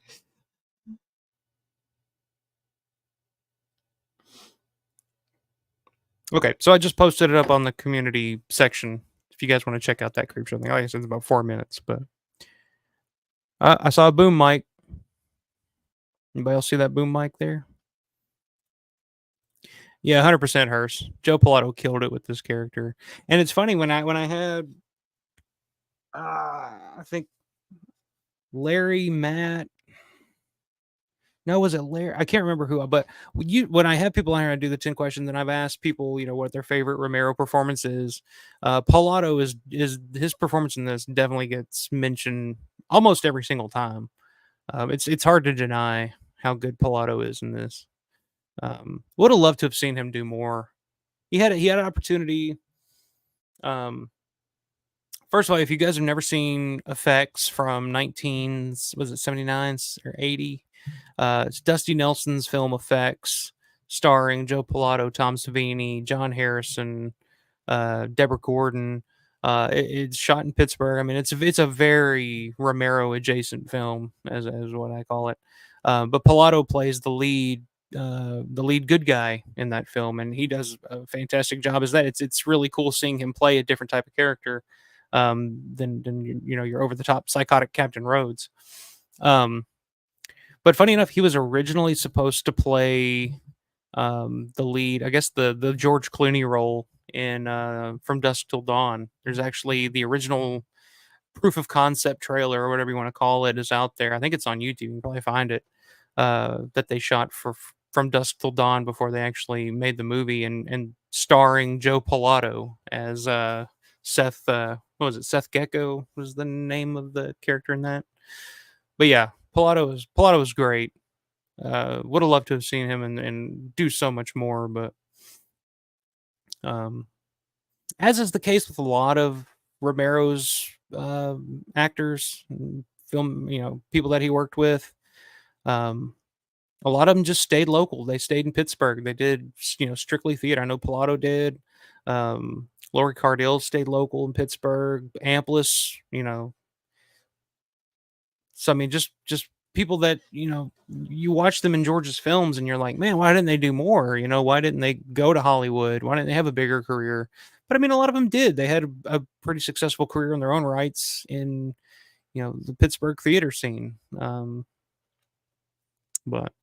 Okay, so I just posted it up on the community section. If you guys want to check out that creep show thing, like I said, it's about 4 minutes. But I saw a boom mic. Anybody else see that boom mic there? Yeah, 100% hers. Joe Pilato killed it with this character, and it's funny when I had, I think Larry, Matt. No, was it Larry? I can't remember who, but when I have people on here, I do the 10 questions, and I've asked people, what their favorite Romero performance is. Pilato is his performance in this definitely gets mentioned almost every single time. It's hard to deny how good Pilato is in this. Would have loved to have seen him do more. He had an opportunity. Um, First of all, if you guys have never seen effects from 19, was it 79 or 80? It's Dusty Nelson's film Effects, starring Joe Pilato, Tom Savini, John Harrison, Deborah Gordon. It's shot in Pittsburgh. I mean, it's a very Romero adjacent film, as what I call it. But Pilato plays the lead good guy in that film, and he does a fantastic job as that. It's really cool seeing him play a different type of character than your over the top psychotic Captain Rhodes. Um, but funny enough, he was originally supposed to play the lead, I guess the George Clooney role in From Dusk Till Dawn. There's actually the original proof of concept trailer or whatever you want to call it is out there. I think it's on YouTube. You can probably find it. That they shot for From Dusk Till Dawn before they actually made the movie, and starring Joe Pilato as Seth. What was it? Seth Gecko was the name of the character in that. But yeah, Pilato was great. Would have loved to have seen him and do so much more, but um, as is the case with a lot of Romero's actors, film, people that he worked with. Um, a lot of them just stayed local. They stayed in Pittsburgh. They did, strictly theater. I know Pilato did. Lori Cardille stayed local in Pittsburgh. Amplis, so I mean, just people that you watch them in George's films, and you're like, man, why didn't they do more? Why didn't they go to Hollywood? Why didn't they have a bigger career? But I mean, a lot of them did. They had a pretty successful career in their own rights in the Pittsburgh theater scene. But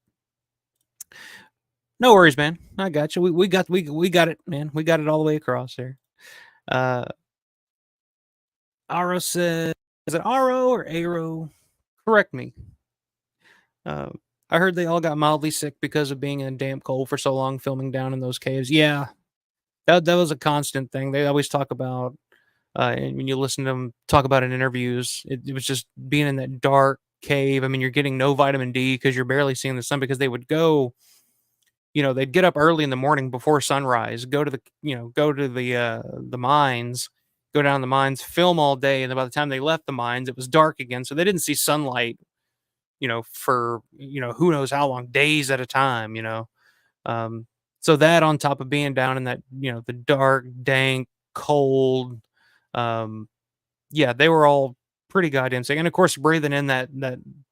no worries, man. I got you. We got it, man. We got it all the way across there. Uh, Aro says, is it Aro or Aro? Correct me. Uh, I heard they all got mildly sick because of being in damp cold for so long, filming down in those caves. Yeah, that was a constant thing. They always talk about, and when you listen to them talk about in interviews, it was just being in that dark cave. I mean, you're getting no vitamin D because you're barely seeing the sun, because they would go, they'd get up early in the morning before sunrise, go to the mines, go down the mines, film all day, and then by the time they left the mines, it was dark again, so they didn't see sunlight, for who knows how long, days at a time. Um, so that on top of being down in that, the dark, dank, cold, yeah, they were all pretty goddamn sick. And of course, breathing in that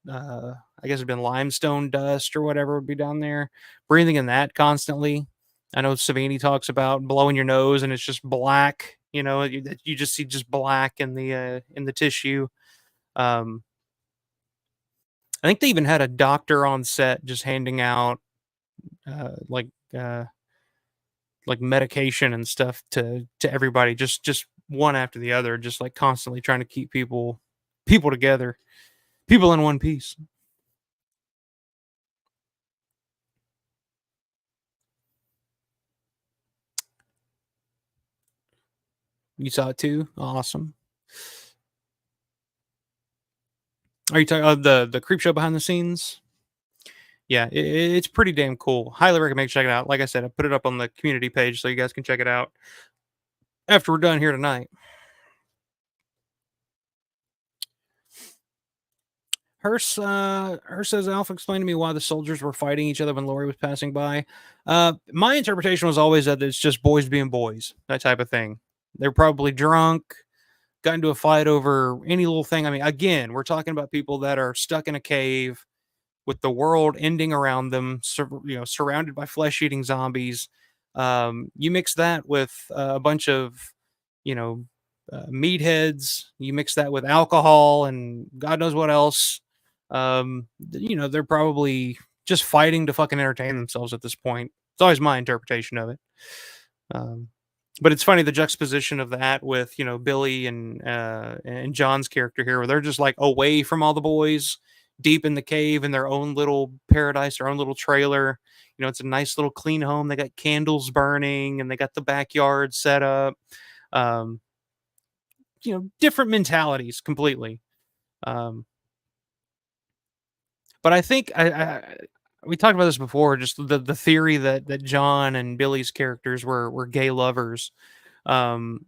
I guess it'd been limestone dust or whatever would be down there. Breathing in that constantly. I know Savini talks about blowing your nose and it's just black. You know, you just see just black in the tissue. Um, I think they even had a doctor on set just handing out uh, like uh, like medication and stuff to everybody, just one after the other, just like constantly trying to keep people together, people in one piece. You saw it too? Awesome. Are you talking the creep show behind the scenes? Yeah, it's pretty damn cool. Highly recommend checking it out. Like I said, I put it up on the community page so you guys can check it out after we're done here tonight. Hearst says Alpha explained to me why the soldiers were fighting each other when Lori was passing by. My interpretation was always that it's just boys being boys, that type of thing. They're probably drunk, got into a fight over any little thing. I mean, again, we're talking about people that are stuck in a cave with the world ending around them, surrounded by flesh-eating zombies. You mix that with a bunch of, you know, meatheads. You mix that with alcohol and God knows what else. They're probably just fighting to fucking entertain themselves at this point. It's always my interpretation of it. Um, but it's funny the juxtaposition of that with Billy and John's character here, where they're just like away from all the boys, deep in the cave in their own little paradise, their own little trailer. It's a nice little clean home. They got candles burning and they got the backyard set up. Um, Different mentalities completely. Um, but I think we talked about this before. Just the theory that John and Billy's characters were gay lovers. Um,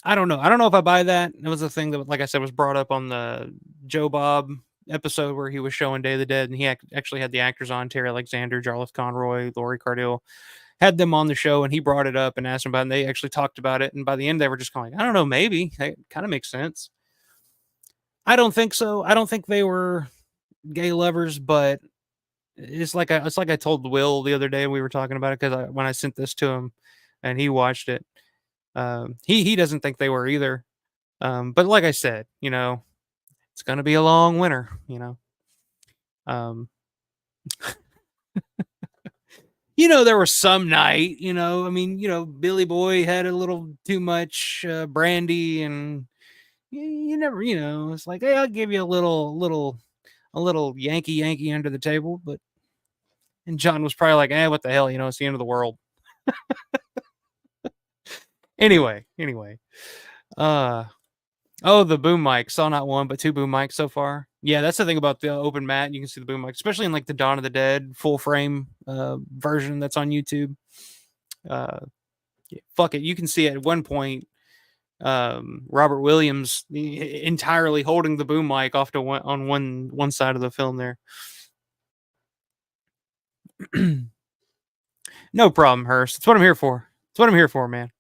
I don't know. I don't know if I buy that. It was a thing that, like I said, was brought up on the Joe Bob episode where he was showing Day of the Dead, and he actually had the actors on: Terry Alexander, Jarlath Conroy, Lori Cardille, had them on the show, and he brought it up and asked them about it, and they actually talked about it. And by the end, they were just kind of like, I don't know, maybe it kind of makes sense. I don't think so. I don't think they were gay lovers, but it's like I told Will the other day we were talking about it because when I sent this to him and he watched it, he doesn't think they were either. But like I said, it's gonna be a long winter. Um, there was some night. I mean, Billy Boy had a little too much brandy, and you never, it's like, hey, I'll give you a little Yankee under the table, but and John was probably like, what the hell, it's the end of the world. Anyway, uh, oh, the boom mic. Saw not one, but two boom mics so far. Yeah, that's the thing about the open mat. You can see the boom mic, especially in like the Dawn of the Dead full frame version that's on YouTube. Uh, yeah, fuck it. You can see at one point Robert Williams entirely holding the boom mic off to one side of the film there. No problem, Hearst. It's what I'm here for. It's what I'm here for, man.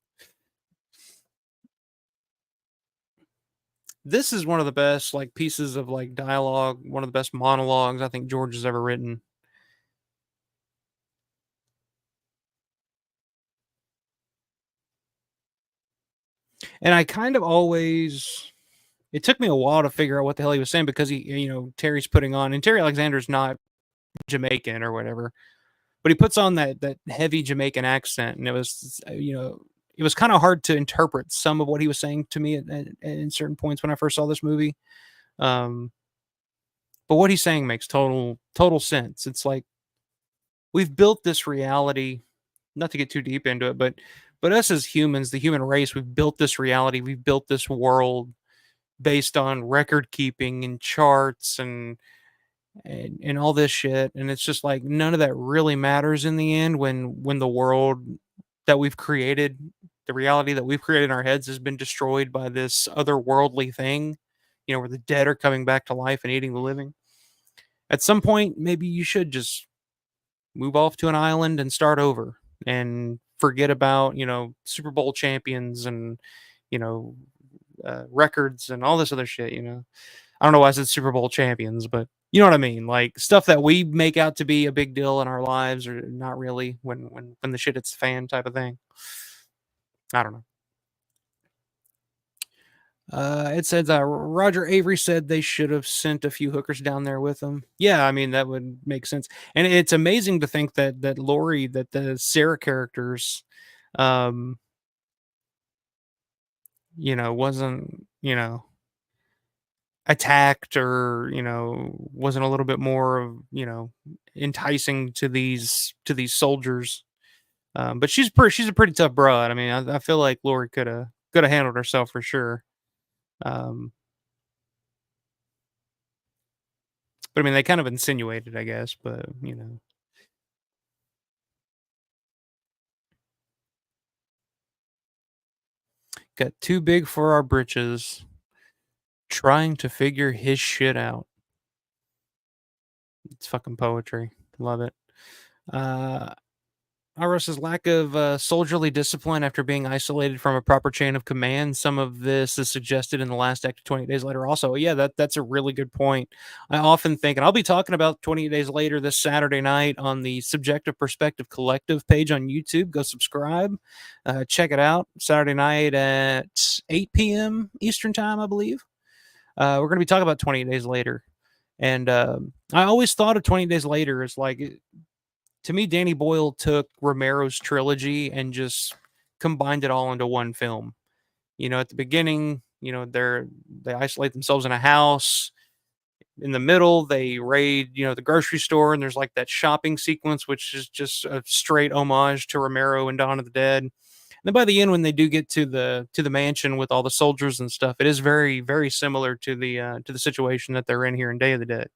This is one of the best like pieces of like dialogue, one of the best monologues I think George has ever written. And I kind of always it took me a while to figure out what the hell he was saying because Terry's putting on, and Terry Alexander's not Jamaican or whatever, but he puts on that heavy Jamaican accent, and it was it was kind of hard to interpret some of what he was saying to me at certain points when I first saw this movie. Um, but what he's saying makes total sense. It's like we've built this reality, not to get too deep into it, but us as humans, the human race, we've built this reality, we've built this world based on record keeping and charts and all this shit, and it's just like none of that really matters in the end when the world that we've created, the reality that we've created in our heads has been destroyed by this otherworldly thing, where the dead are coming back to life and eating the living. At some point, maybe you should just move off to an island and start over and forget about, Super Bowl champions and, you know, records and all this other shit. I don't know why I said Super Bowl champions, but you know what I mean. Like stuff that we make out to be a big deal in our lives, or not really when the shit hits the fan type of thing. I don't know. It said Roger Avery said they should have sent a few hookers down there with them. Yeah, I mean that would make sense. And it's amazing to think that Lori, that the Sarah characters, um, wasn't attacked, or wasn't a little bit more of enticing to these soldiers. But she's a pretty tough broad. I mean, I feel like Lori could have handled herself for sure. Um, but I mean, they kind of insinuated, I guess. But got too big for our britches. Trying to figure his shit out. It's fucking poetry. Love it. Iros's lack of soldierly discipline after being isolated from a proper chain of command. Some of this is suggested in the last act of 28 Days Later also. Yeah, that's a really good point. I often think, and I'll be talking about 28 Days Later this Saturday night on the Subjective Perspective Collective page on YouTube. Go subscribe. Check it out. Saturday night at 8 p.m. Eastern Time, I believe. We're going to be talking about 28 Days Later. And I always thought of 20 Days Later as like, to me, Danny Boyle took Romero's trilogy and just combined it all into one film. At the beginning, they isolate themselves in a house. In the middle, they raid, the grocery store, and there's like that shopping sequence, which is just a straight homage to Romero and Dawn of the Dead. And then by the end, when they do get to the mansion with all the soldiers and stuff, it is very, very similar to the situation that they're in here in Day of the Dead.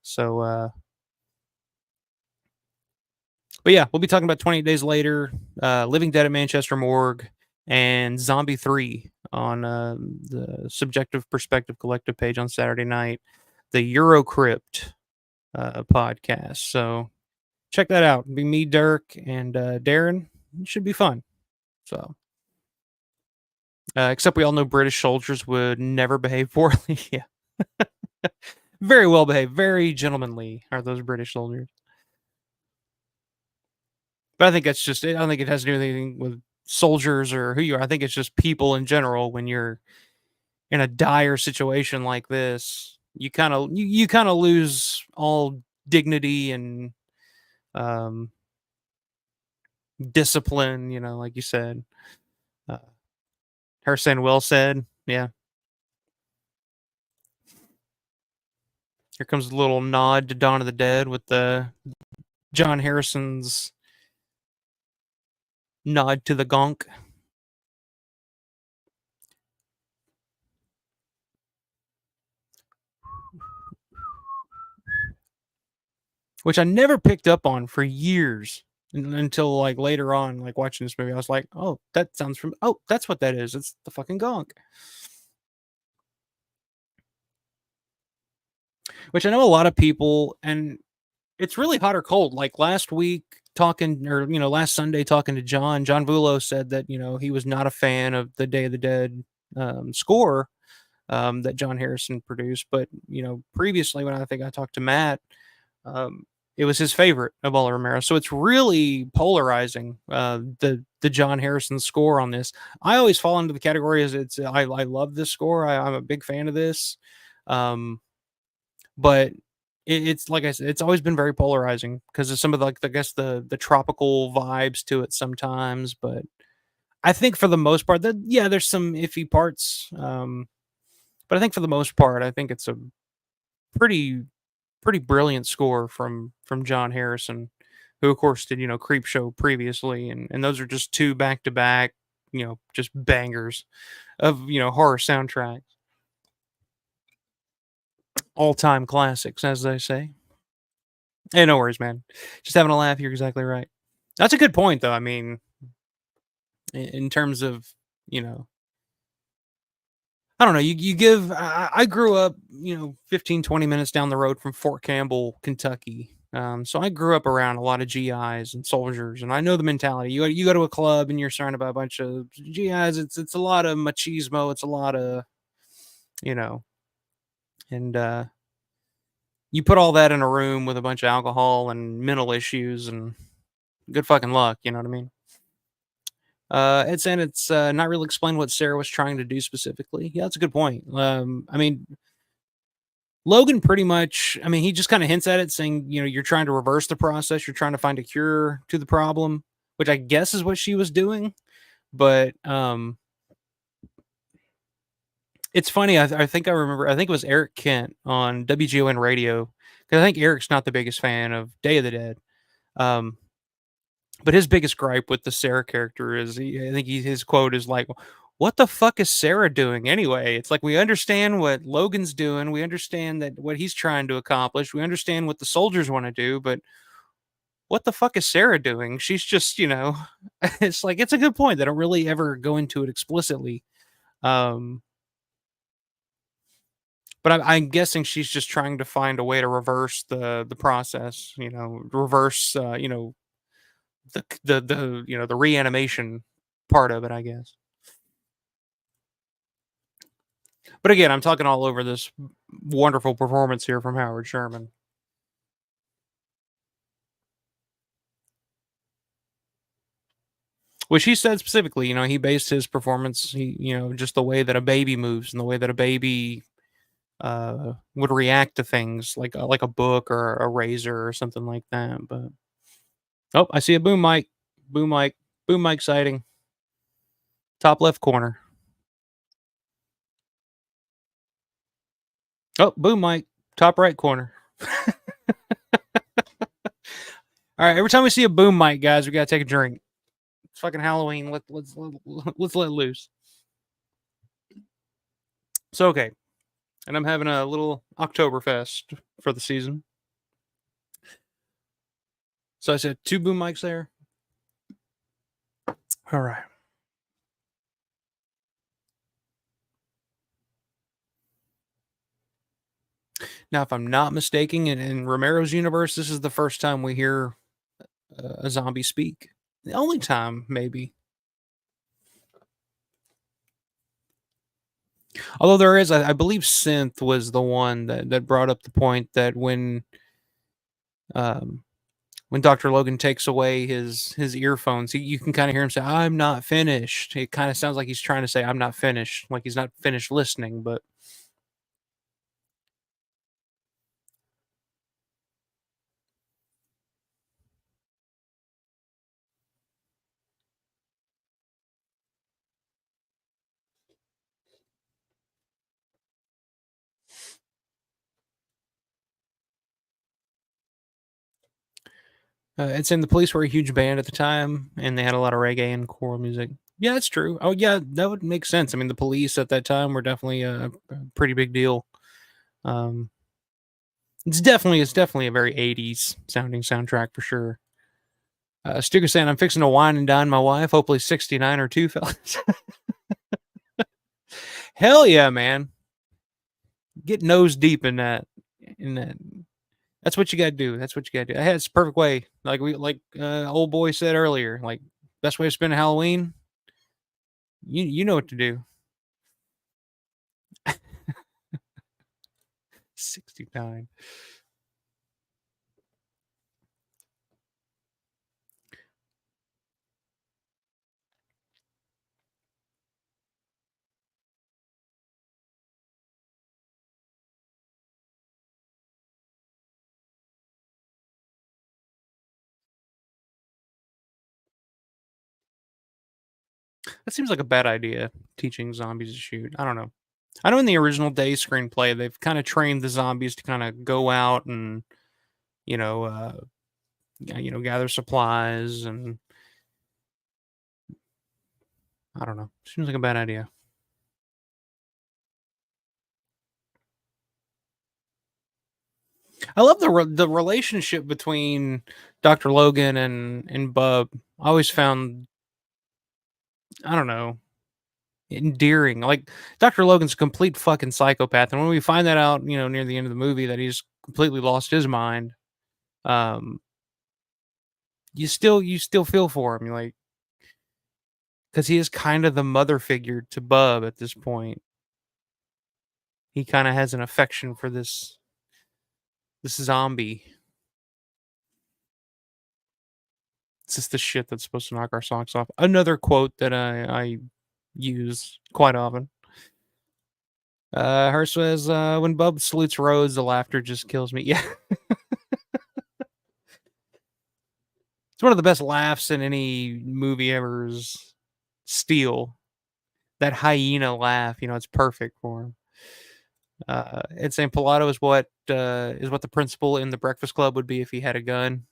So, but yeah, we'll be talking about 28 Days Later, Living Dead at Manchester Morgue, and Zombie 3 on the Subjective Perspective Collective page on Saturday night, the Eurocrypt podcast. So check that out. It'll be me, Dirk, and Darren. It should be fun. So, except we all know British soldiers would never behave poorly. Yeah. Very well behaved, very gentlemanly are those British soldiers. But I think that's just it. I don't think it has to do anything with soldiers or who you are. I think it's just people in general. When you're in a dire situation like this, you kind of lose all dignity and um, discipline. Like you said, uh, her saying well said. Yeah. Here comes a little nod to Dawn of the Dead with the John Harrison's nod to the gonk. Which I never picked up on for years until like later on, like watching this movie. I was like, oh, that sounds from. Oh, that's what that is. It's the fucking gonk. Which I know a lot of people, and it's really hot or cold. Like last week, talking, or last Sunday, talking to John Vulo said that he was not a fan of the Day of the Dead score that John Harrison produced. But previously, when I think I talked to Matt, um, it was his favorite of all Romero. So it's really polarizing. The John Harrison score on this, I always fall into the category as I love this score. I'm a big fan of this, but it's like I said, it's always been very polarizing because of some of I guess the tropical vibes to it sometimes. But I think for the most part, that yeah, there's some iffy parts. But I think for the most part, I think it's a pretty brilliant score from John Harrison, who of course did Creepshow previously, and those are just two back to back, just bangers of horror soundtracks, all time classics, as they say. Hey, no worries, man. Just having a laugh. You're exactly right. That's a good point, though. I mean, in terms of I don't know. You give. I grew up, 15, 20 minutes down the road from Fort Campbell, Kentucky, So I grew up around a lot of GIs and soldiers, and I know the mentality. You go to a club and you're surrounded by a bunch of GIs. It's a lot of machismo. It's a lot of, you know, and you put all that in a room with a bunch of alcohol and mental issues, and good fucking luck. You know what I mean? It's not really explained what Sarah was trying to do specifically. Yeah, that's a good point. I mean, Logan pretty much, I mean, he just kind of hints at it, saying, you're trying to reverse the process, you're trying to find a cure to the problem, which I guess is what she was doing. But it's funny. I think I remember. I think it was Eric Kent on WGON radio, because I think Eric's not the biggest fan of Day of the Dead. Um, but his biggest gripe with the Sarah character is, I think his quote is like, "What the fuck is Sarah doing anyway?" It's like, we understand what Logan's doing, we understand that what he's trying to accomplish, we understand what the soldiers want to do, but what the fuck is Sarah doing? She's just, it's like, it's a good point. They don't really ever go into it explicitly. Um, but I'm guessing she's just trying to find a way to reverse the process, reverse, the reanimation part of it, I guess. But again, I'm talking all over this wonderful performance here from Howard Sherman. Which he said specifically, he based his performance, just the way that a baby moves and the way that a baby would react to things like a book or a razor or something like that. But oh, I see a boom mic, boom mic, boom mic sighting, top left corner. Oh, boom mic, top right corner. All right, every time we see a boom mic, guys, we gotta take a drink. It's fucking Halloween. Let's let loose. So okay, and I'm having a little Oktoberfest for the season. So I said 2 boom mics there. All right. Now, if I'm not mistaken, in Romero's universe, this is the first time we hear a zombie speak. The only time, maybe. Although there is, I believe Synth was the one that brought up the point that um, when Dr. Logan takes away his earphones, you can kind of hear him say, "I'm not finished." It kind of sounds like he's trying to say, "I'm not finished," like he's not finished listening, but it's in the police were a huge band at the time, and they had a lot of reggae and choral music. Yeah, that's true. Oh, yeah, that would make sense. I mean, the police at that time were definitely a pretty big deal. Um, it's definitely a very 80s sounding soundtrack for sure. Stuka saying, "I'm fixing to wine and dine my wife, hopefully 69 or 2, fellas." Hell yeah, man. Get nose deep in that. In that. That's what you gotta do. That's what you gotta do. It's the perfect way. Like old boy said earlier, like best way to spend a Halloween. You know what to do. 69. That seems like a bad idea, teaching zombies to shoot. I don't know. I know in the original Day screenplay, they've kind of trained the zombies to kind of go out and, you know, uh, gather supplies, and I don't know. Seems like a bad idea. I love the relationship between Dr. Logan and Bub. I always found, I don't know, endearing. Like, Dr. Logan's a complete fucking psychopath, and when we find that out, near the end of the movie, that he's completely lost his mind, You still feel for him, like, because he is kind of the mother figure to Bub at this point. He kind of has an affection for this zombie. It's just the shit that's supposed to knock our socks off. Another quote that I use quite often. Her says, "When Bub salutes Rhodes, the laughter just kills me." Yeah, it's one of the best laughs in any movie ever's steal. That hyena laugh, it's perfect for him. It's saying Pilato is what the principal in the Breakfast Club would be if he had a gun.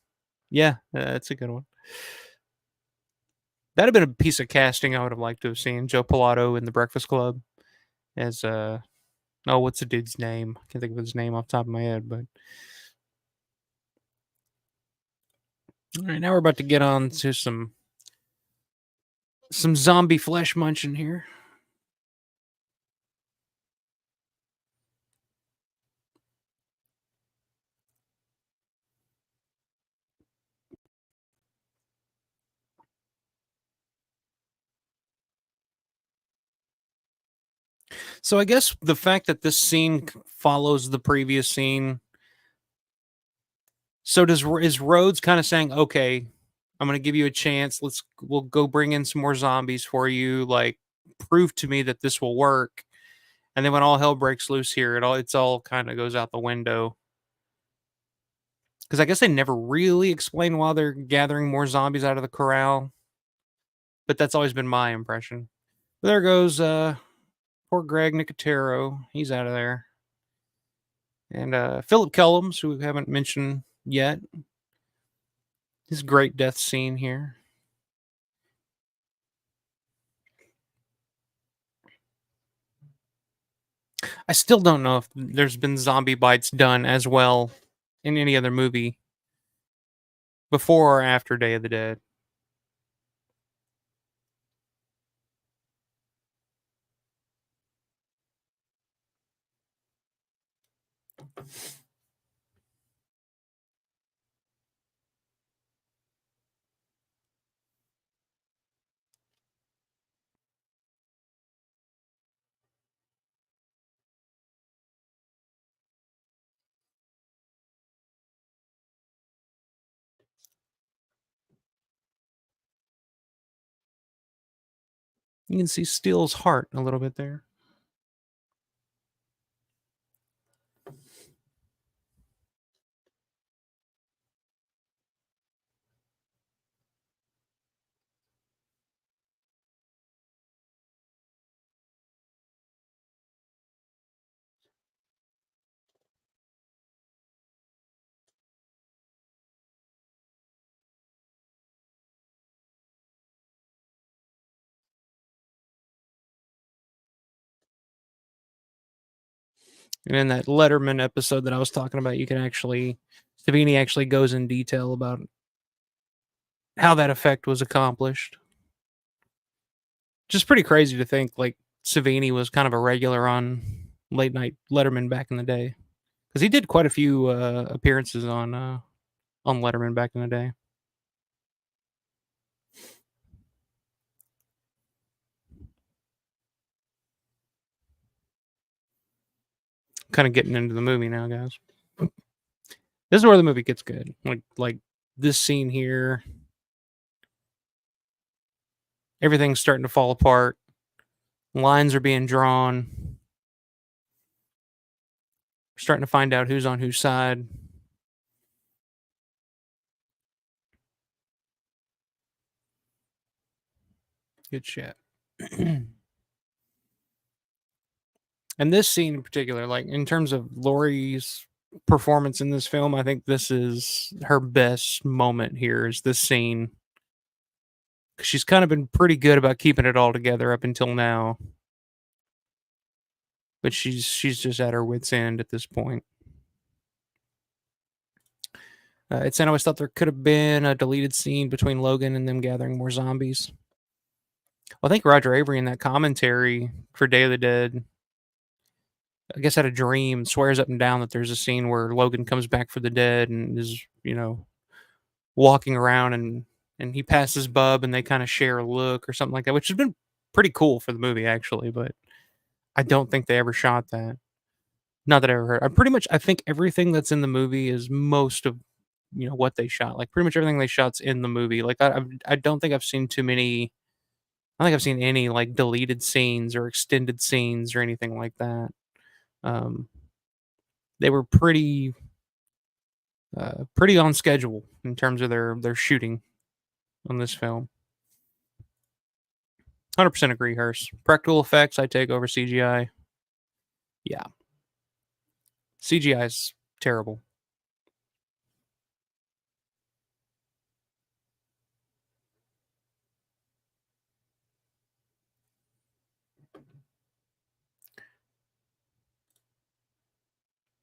Yeah, that's a good one. That'd have been a piece of casting I would have liked to have seen. Joe Pilato in the Breakfast Club as oh, what's the dude's name? I can't think of his name off the top of my head, but all right, now we're about to get on to some zombie flesh munching here. So I guess the fact that this scene follows the previous scene. So is Rhodes kind of saying, "Okay, I'm going to give you a chance. We'll go bring in some more zombies for you. Like, prove to me that this will work." And then when all hell breaks loose here, it's all kind of goes out the window. Because I guess they never really explain why they're gathering more zombies out of the corral. But that's always been my impression. But there goes poor Greg Nicotero. He's out of there. And Philip Kellums, who we haven't mentioned yet. His great death scene here. I still don't know if there's been zombie bites done as well in any other movie before or after Day of the Dead. You can see Steele's heart a little bit there. And in that Letterman episode that I was talking about, Savini actually goes in detail about how that effect was accomplished. Just pretty crazy to think like Savini was kind of a regular on late night Letterman back in the day, because he did quite a few appearances on Letterman back in the day. Kind of getting into the movie now, guys. This is where the movie gets good. Like this scene here, everything's starting to fall apart. Lines are being drawn. We're starting to find out who's on whose side. Good shit. And this scene in particular, like in terms of Lori's performance in this film, I think this is her best moment here is this scene. She's kind of been pretty good about keeping it all together up until now. But she's just at her wit's end at this point. It's I always thought there could have been a deleted scene between Logan and them gathering more zombies. I think Roger Avery in that commentary for Day of the Dead I guess had a dream, swears up and down that there's a scene where Logan comes back for the dead and is, walking around and he passes Bub and they kind of share a look or something like that, which has been pretty cool for the movie actually, but I don't think they ever shot that. Not that I ever heard. I think everything that's in the movie is most of what they shot. Like pretty much everything they shot's in the movie. Like I don't think I've seen too many. I don't think I've seen any like deleted scenes or extended scenes or anything like that. Um, they were pretty on schedule in terms of their shooting on this film. 100% agree, Hearst. Practical effects, I take over CGI. Yeah, CGI is terrible.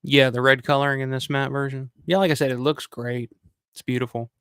Yeah, the red coloring in this matte version. Yeah, like I said, it looks great. It's beautiful.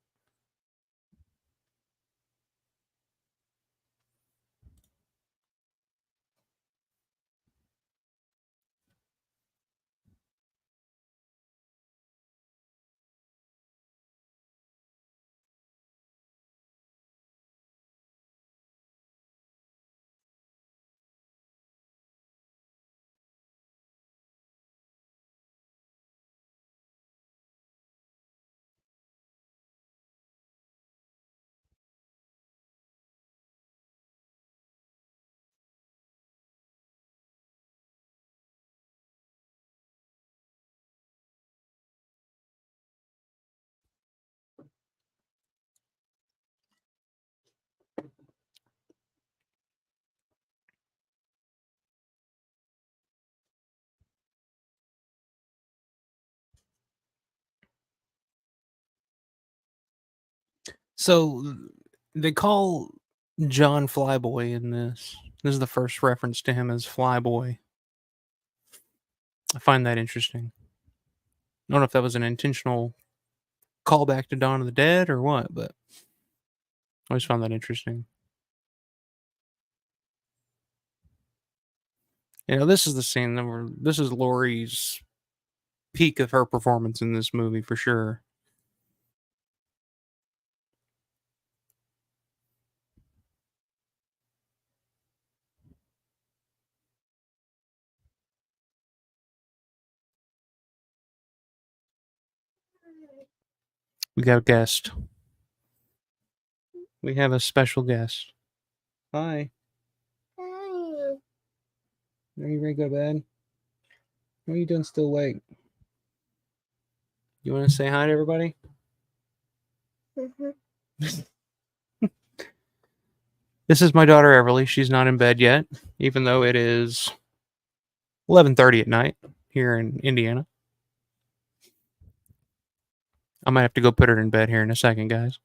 So they call John Flyboy in this. This is the first reference to him as Flyboy. I find that interesting. I don't know if that was an intentional callback to Dawn of the Dead or what, but I always found that interesting. This is the scene where this is Lori's peak of her performance in this movie for sure. We got a guest. We have a special guest. Hi. Hi. Are you ready to go to bed? What are you doing still awake? You want to say hi to everybody? This is my daughter Everly. She's not in bed yet, even though it is 11:30 at night here in Indiana. I might have to go put her in bed here in a second, guys.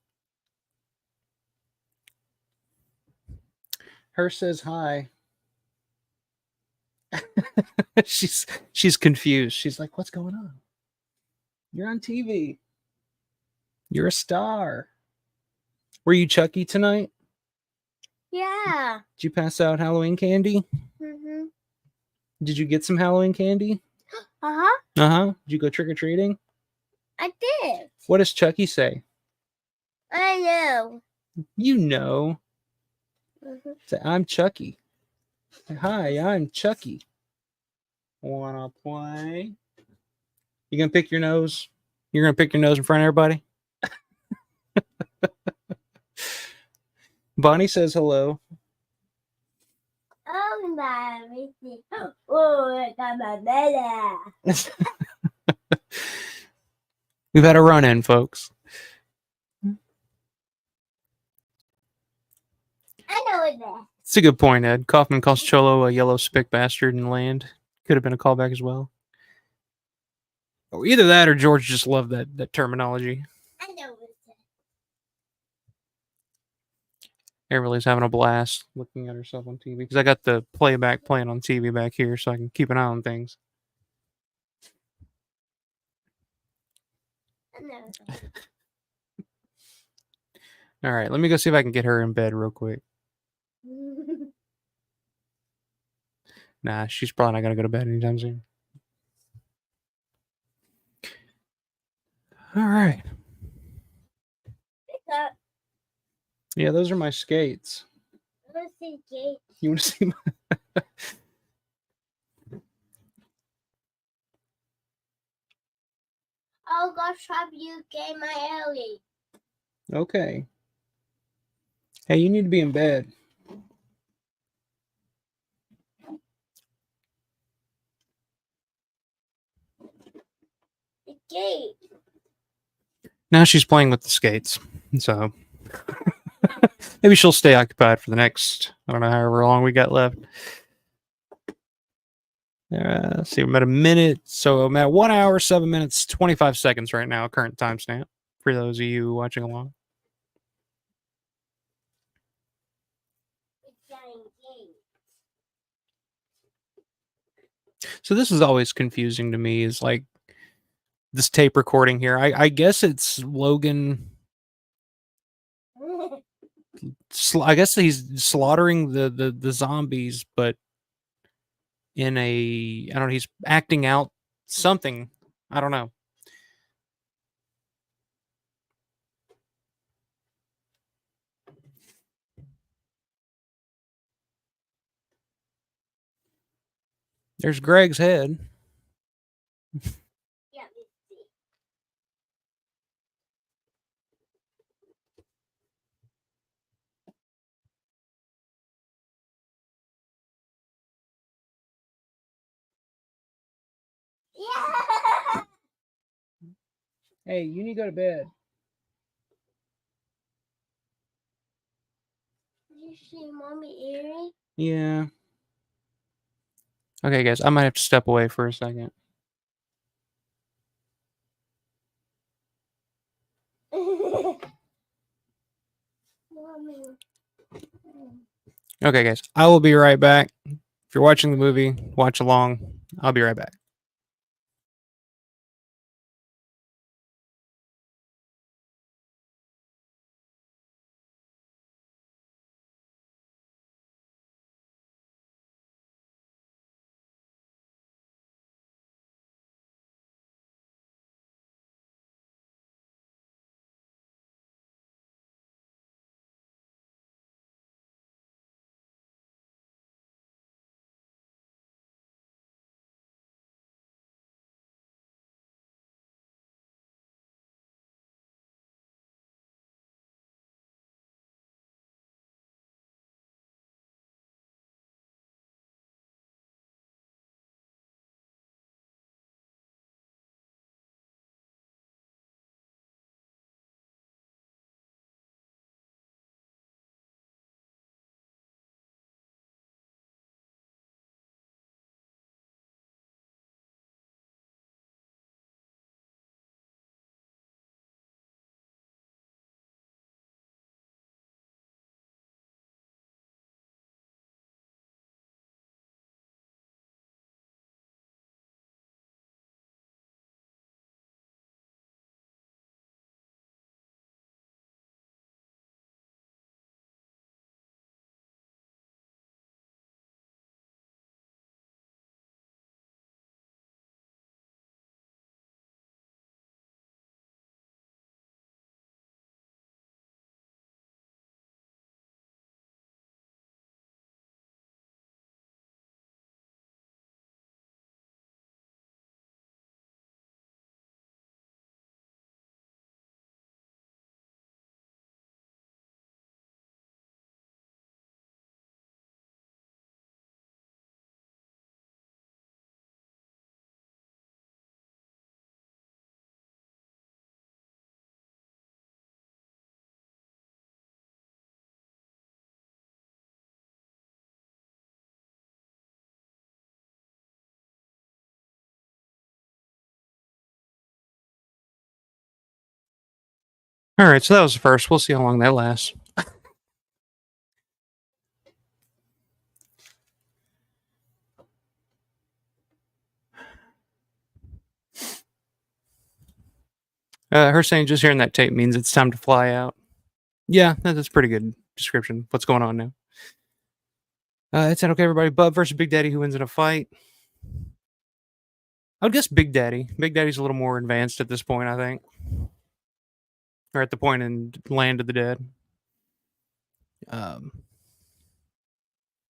Her says hi. she's confused. She's like, "What's going on? You're on TV. You're a star. Were you Chucky tonight? Yeah. Did you pass out Halloween candy? Mhm. Did you get some Halloween candy? Uh-huh. Uh-huh. Did you go trick-or-treating? I did. What does Chucky say? I know. You know. Mhm. Say, I'm Chucky. Say, hi, I'm Chucky. Wanna play? You gonna pick your nose? You're gonna pick your nose in front of everybody? Bonnie says hello. Oh, my. Oh, I got my belly. We've had a run-in, folks. I know it there. It's a good point, Ed. Kaufman calls Cholo a yellow spick bastard in land. Could have been a callback as well. Or either that or George just loved that terminology. I know it. Everybody's having a blast looking at herself on TV because I got the playback playing on TV back here so I can keep an eye on things. I know it. All right, let me go see if I can get her in bed real quick. Nah, she's probably not gonna go to bed anytime soon. All right. Pick up. Yeah, those are my skates. Let's see, Jake. You want to see my... Oh gosh, Shop UK my alley. Okay. Hey, you need to be in bed. The gate. Now she's playing with the skates. So maybe she'll stay occupied for the next, I don't know, however long we got left. Let's see, I'm at a minute. So I'm at 1 hour, 7 minutes, 25 seconds right now, current timestamp, for those of you watching along. The giant gate. So this is always confusing to me, is like this tape recording here. I guess it's Logan. I guess he's slaughtering the zombies, but in a, I don't know, he's acting out something. I don't know. There's Greg's head. Yeah, let's see. Yeah. Hey, you need to go to bed. Did you see Mommy earring? Yeah. Okay, guys, I might have to step away for a second. Mommy. Okay, guys, I will be right back. If you're watching the movie, watch along. I'll be right back. All right, so that was the first. We'll see how long that lasts. Her saying just hearing that tape means it's time to fly out. Yeah, that's a pretty good description. What's going on now? It's an okay, everybody. Bub versus Big Daddy. Who wins in a fight? I would guess Big Daddy. Big Daddy's a little more advanced at this point, I think. Or at the point in Land of the Dead.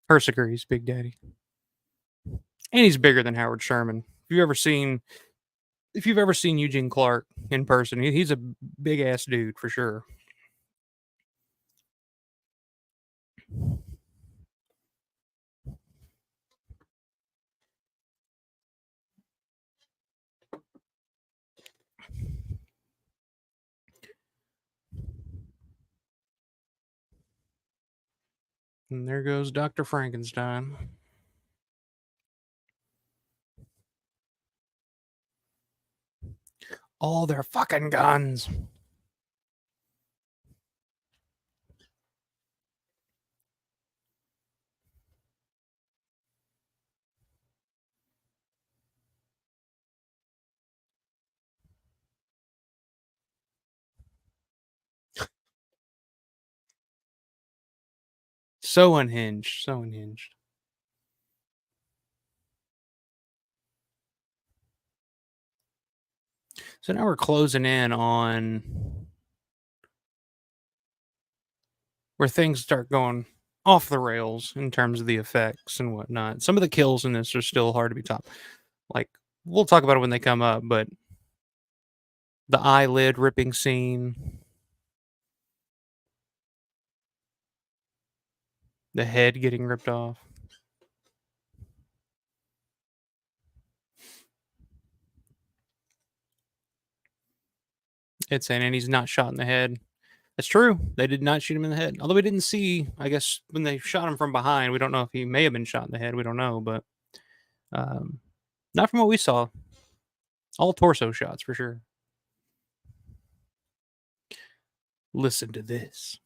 Hearst agrees, Big Daddy. And he's bigger than Howard Sherman. If you've ever seen Eugene Clark in person, he's a big ass dude for sure. And there goes Dr. Frankenstein. All their fucking guns. So unhinged. So unhinged. So now we're closing in on where things start going off the rails in terms of the effects and whatnot. Some of the kills in this are still hard to be topped. Like, we'll talk about it when they come up, but the eyelid ripping scene, the head getting ripped off. It's saying, and he's not shot in the head. That's true. They did not shoot him in the head. Although we didn't see, I guess, when they shot him from behind, we don't know if he may have been shot in the head. We don't know, but not from what we saw. All torso shots for sure. Listen to this.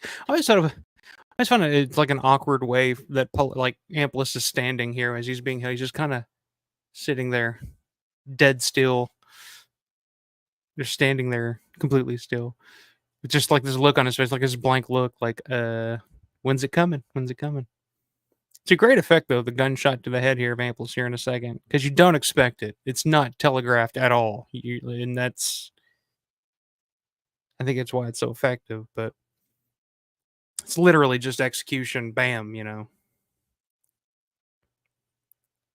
I always thought of, I just found it's like an awkward way that like Amplis is standing here as he's just kind of sitting there, dead still. Just standing there completely still, with just like this look on his face, like this blank look, like when's it coming? When's it coming? It's a great effect though, the gunshot to the head here of Amplis here in a second, because you don't expect it. It's not telegraphed at all, and that's, I think it's why it's so effective. But it's literally just execution, bam,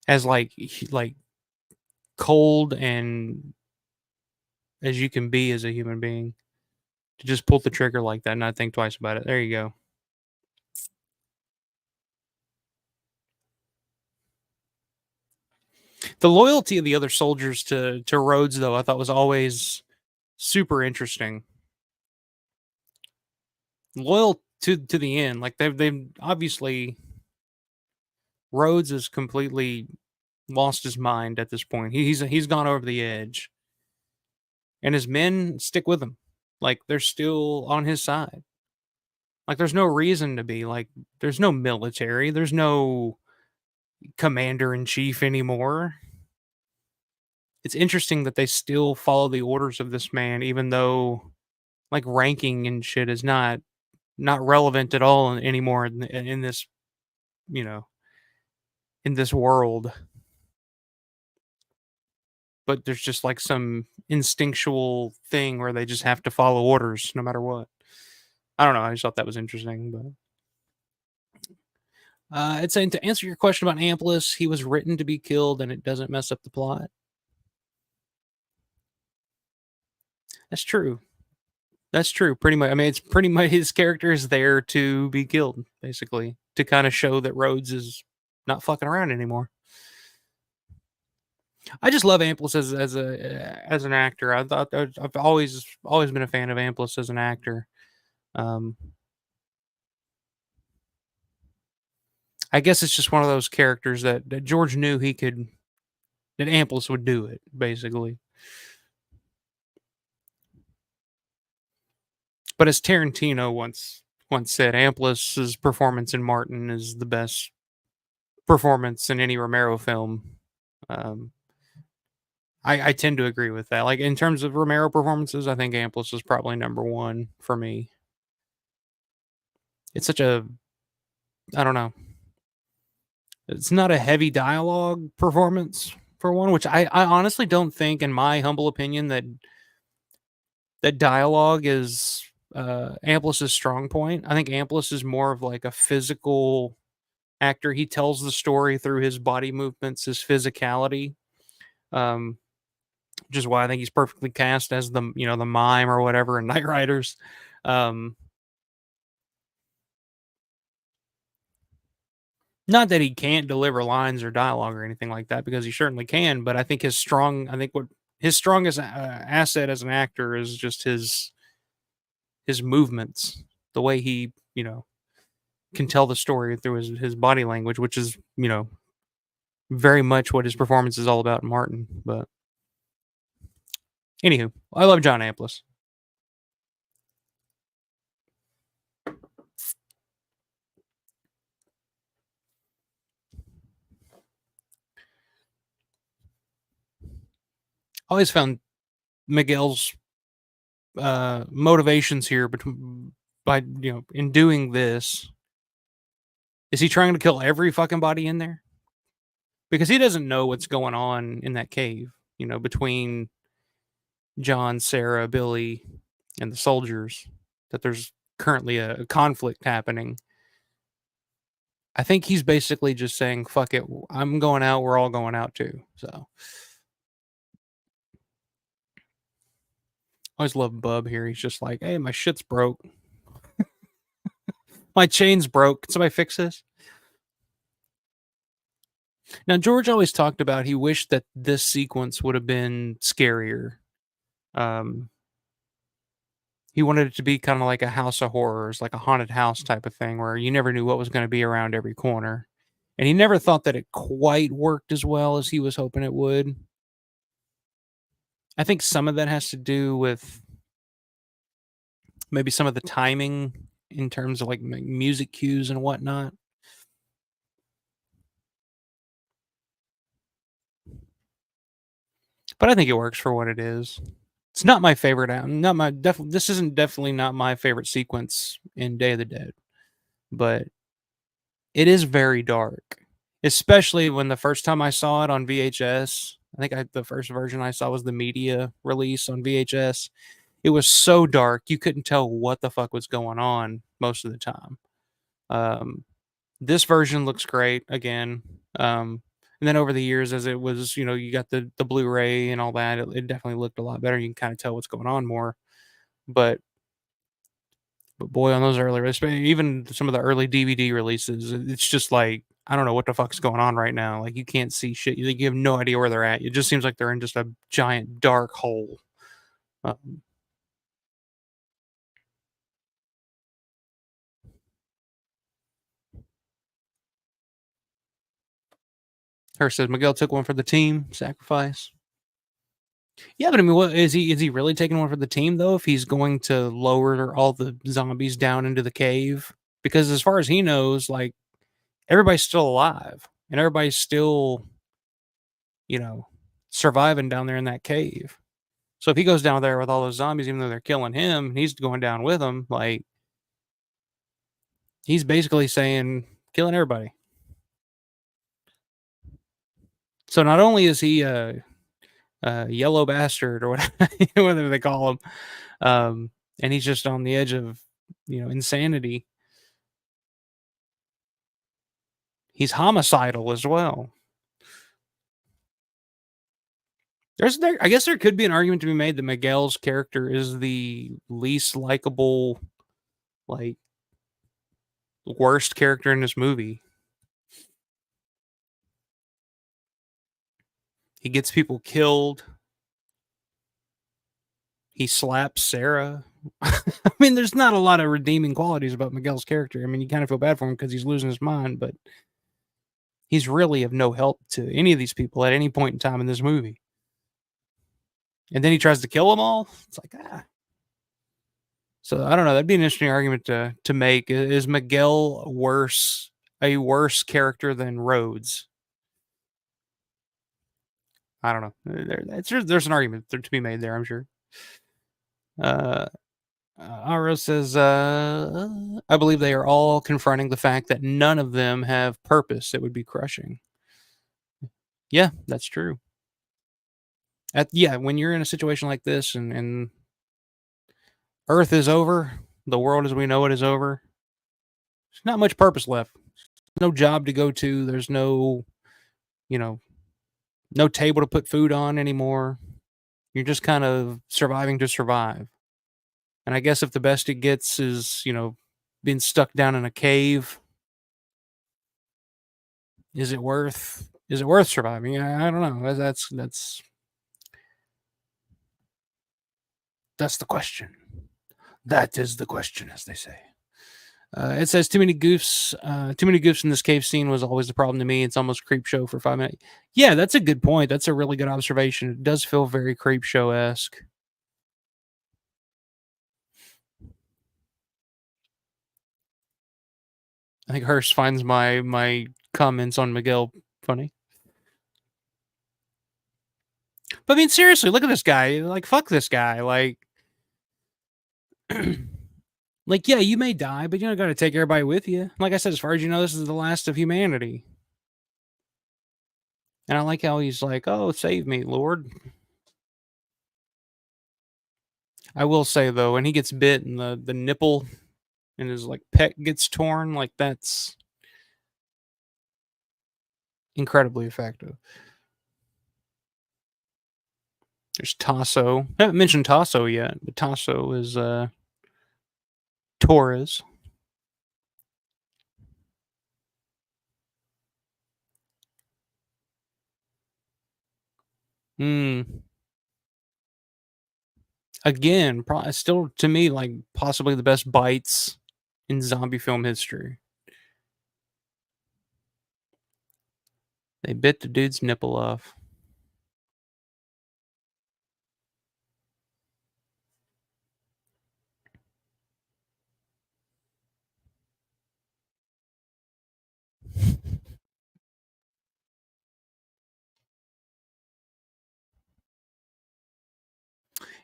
as like cold and as you can be as a human being, to just pull the trigger like that and not think twice about it. There you go. The loyalty of the other soldiers to Rhodes, though, I thought was always super interesting. Loyal to the end. Like they've obviously, Rhodes has completely lost his mind at this point. He's gone over the edge, and his men stick with him. Like they're still on his side. Like there's no reason to be. Like there's no military. There's no commander in chief anymore. It's interesting that they still follow the orders of this man, even though like ranking and shit is not relevant at all anymore in this, in this world. But there's just like some instinctual thing where they just have to follow orders no matter what. I don't know. I just thought that was interesting. But it's saying, to answer your question about Amplis, he was written to be killed and it doesn't mess up the plot. That's true. That's true. Pretty much. I mean, it's pretty much his character is there to be killed, basically, to kind of show that Rhodes is not fucking around anymore. I just love Amplis as an actor. I've always been a fan of Amplis as an actor. I guess it's just one of those characters that George knew that Amplis would do it, basically. But as Tarantino once said, Amplis's performance in Martin is the best performance in any Romero film. I tend to agree with that. Like in terms of Romero performances, I think Amplis is probably number one for me. It's such a, I don't know. It's not a heavy dialogue performance for one, which I honestly don't think, in my humble opinion, that dialogue is Amplis's strong point. I think Amplis is more of like a physical actor. He tells the story through his body movements, his physicality. Which is why I think he's perfectly cast as the the mime or whatever in Knight Riders. Not that he can't deliver lines or dialogue or anything like that, because he certainly can. But I think what his strongest asset as an actor is just his movements, the way he can tell the story through his body language, which is very much what his performance is all about in Martin. But anywho, I love John Amplis. Always found Miguel's motivations here by in doing this. Is he trying to kill every fucking body in there? Because he doesn't know what's going on in that cave, between John, Sarah, Billy, and the soldiers, that there's currently a conflict happening. I think he's basically just saying, fuck it, I'm going out, we're all going out too. So I always love Bub here. He's just like, hey, my shit's broke. My chain's broke. Can somebody fix this? Now, George always talked about he wished that this sequence would have been scarier. He wanted it to be kind of like a house of horrors, like a haunted house type of thing, where you never knew what was going to be around every corner. And he never thought that it quite worked as well as he was hoping it would. I think some of that has to do with maybe some of the timing in terms of like music cues and whatnot. But I think it works for what it is. It's not my favorite. This isn't definitely not my favorite sequence in Day of the Dead, but it is very dark, especially when the first time I saw it on VHS. I think the first version I saw was the media release on VHS. It was so dark you couldn't tell what the fuck was going on most of the time. This version looks great again. And then over the years, as it was, you got the Blu-ray and all that, it definitely looked a lot better. You can kind of tell what's going on more. But boy, on those early, even some of the early DVD releases, it's just like, I don't know what the fuck's going on right now. Like, you can't see shit. You have no idea where they're at. It just seems like they're in just a giant dark hole. Her says Miguel took one for the team. Sacrifice. Yeah, but I mean, what is he? Is he really taking one for the team though? If he's going to lower all the zombies down into the cave, because as far as he knows, like everybody's still alive and everybody's still, surviving down there in that cave. So if he goes down there with all those zombies, even though they're killing him, and he's going down with them, like he's basically saying killing everybody. So not only is he yellow bastard or whatever they call him, and he's just on the edge of insanity, he's homicidal as well. I guess there could be an argument to be made that Miguel's character is the least likable, like worst character in this movie. He gets people killed. He slaps Sarah. I mean, there's not a lot of redeeming qualities about Miguel's character. I mean, you kind of feel bad for him because he's losing his mind, but he's really of no help to any of these people at any point in time in this movie. And then he tries to kill them all. It's like, So I don't know. That'd be an interesting argument to make. Is Miguel worse a worse character than Rhodes. I don't know. There's an argument to be made there, I'm sure. Aro says, I believe they are all confronting the fact that none of them have purpose. It would be crushing. Yeah, that's true. When you're in a situation like this and Earth is over, the world as we know it is over, there's not much purpose left. There's no job to go to. There's no, no table to put food on anymore. You're just kind of surviving to survive. And I guess if the best it gets is, being stuck down in a cave, is it worth surviving? I don't know. That's the question. That is the question, as they say. It says too many goofs in this cave scene was always the problem to me. It's almost creep show for 5 minutes. Yeah, that's a good point. That's a really good observation. It does feel very creep show-esque. I think Hurst finds my comments on Miguel funny. But I mean, seriously, look at this guy. Like, fuck this guy. Like, like, yeah, you may die, but you don't got to take everybody with you. Like I said, as far as you know, this is the last of humanity. And I like how he's like, "Oh, save me, Lord." I will say though, when he gets bit and the nipple and his like pec gets torn, like that's incredibly effective. There's Tasso. I haven't mentioned Tasso yet, but Tasso is Torres. Again, still to me like possibly the best bites in zombie film history. They bit the dude's nipple off.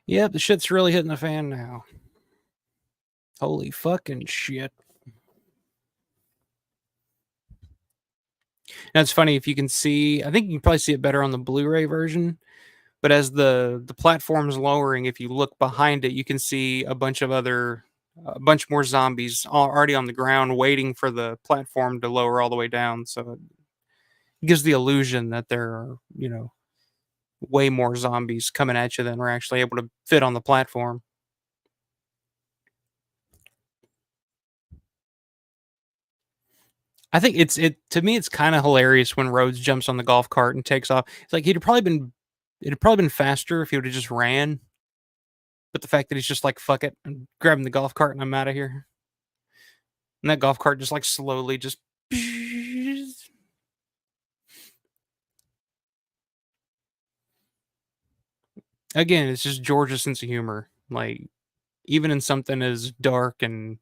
Yep, the shit's really hitting the fan now. Holy fucking shit. Now it's funny if you can see, I think you can probably see it better on the Blu-ray version, but as the platform's lowering, if you look behind it, you can see a bunch more zombies already on the ground waiting for the platform to lower all the way down. So it gives the illusion that there are, way more zombies coming at you than are actually able to fit on the platform. I think to me it's kind of hilarious when Rhodes jumps on the golf cart and takes off. It's like it'd have probably been faster if he would have just ran. But the fact that he's just like, fuck it, I'm grabbing the golf cart and I'm out of here. And that golf cart just like slowly just again, it's just George's sense of humor. Like even in something as dark and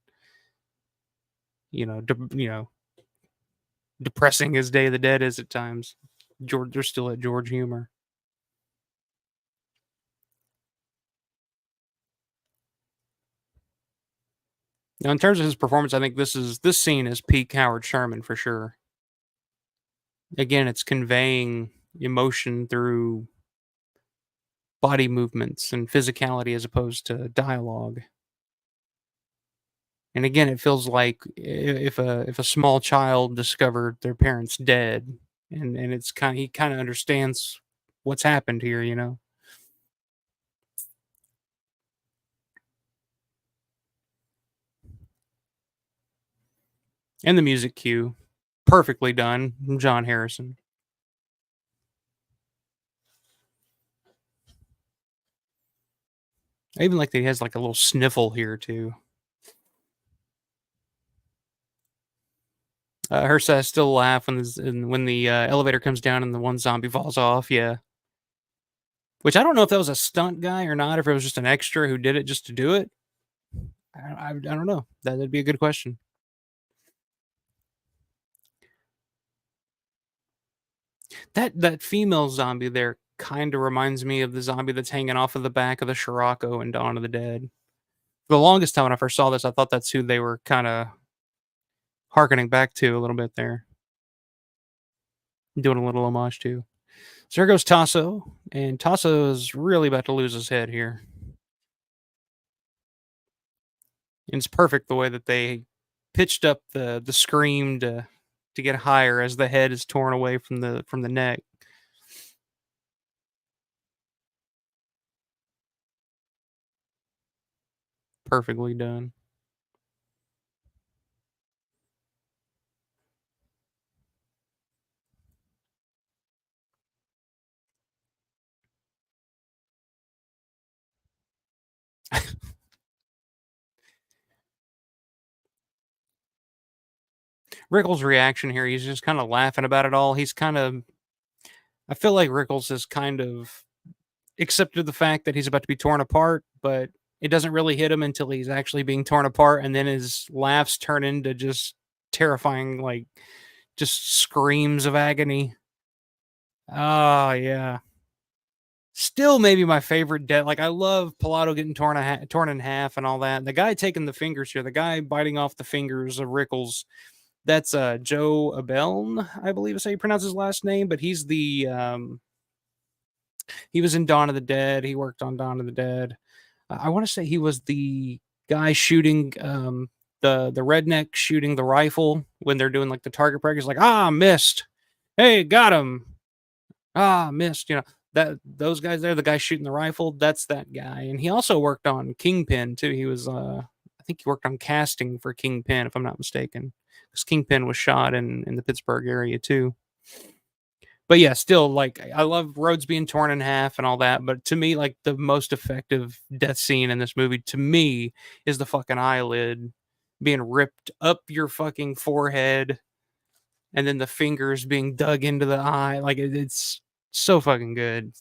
depressing as Day of the Dead is at times, there's still a George humor. Now, in terms of his performance, I think this scene is peak Howard Sherman for sure. Again, it's conveying emotion through body movements and physicality as opposed to dialogue. And again, it feels like if a small child discovered their parents dead, and it's he kind of understands what's happened here, And the music cue, perfectly done, from John Harrison. I even like that he has like a little sniffle here too. Her says still laugh when the elevator comes down and the one zombie falls off. Yeah. Which I don't know if that was a stunt guy or not, if it was just an extra who did it just to do it. I don't know. That'd be a good question. That female zombie there kind of reminds me of the zombie that's hanging off of the back of the Scirocco in Dawn of the Dead. For the longest time when I first saw this, I thought that's who they were kind of harkening back to a little bit there, doing a little homage to. So there goes Tasso, and Tasso is really about to lose his head here. And it's perfect the way that they pitched up the scream to get higher as the head is torn away from the neck. Perfectly done. Rickles' reaction here, he's just kind of laughing about it all. He's kind of, I feel like Rickles has kind of accepted the fact that he's about to be torn apart, but it doesn't really hit him until he's actually being torn apart, and then his laughs turn into just terrifying, like just screams of agony. Oh yeah. Still, maybe my favorite death. Like I love Pilato getting torn in half and all that. The guy taking the fingers here, the guy biting off the fingers of Rickles. That's Joe Abeln, I believe is how you pronounce his last name. But he's the he was in Dawn of the Dead. He worked on Dawn of the Dead. I want to say he was the guy shooting the redneck shooting the rifle when they're doing like the target practice. Like missed. Hey, got him. Missed. You know that those guys there. The guy shooting the rifle. That's that guy. And he also worked on Kingpin too. He was I think he worked on casting for Kingpin if I'm not mistaken. Because Kingpin was shot in the Pittsburgh area too. But yeah, still, like, I love Rhodes being torn in half and all that. But to me, like, the most effective death scene in this movie, to me, is the fucking eyelid being ripped up your fucking forehead and then the fingers being dug into the eye. Like, it's so fucking good.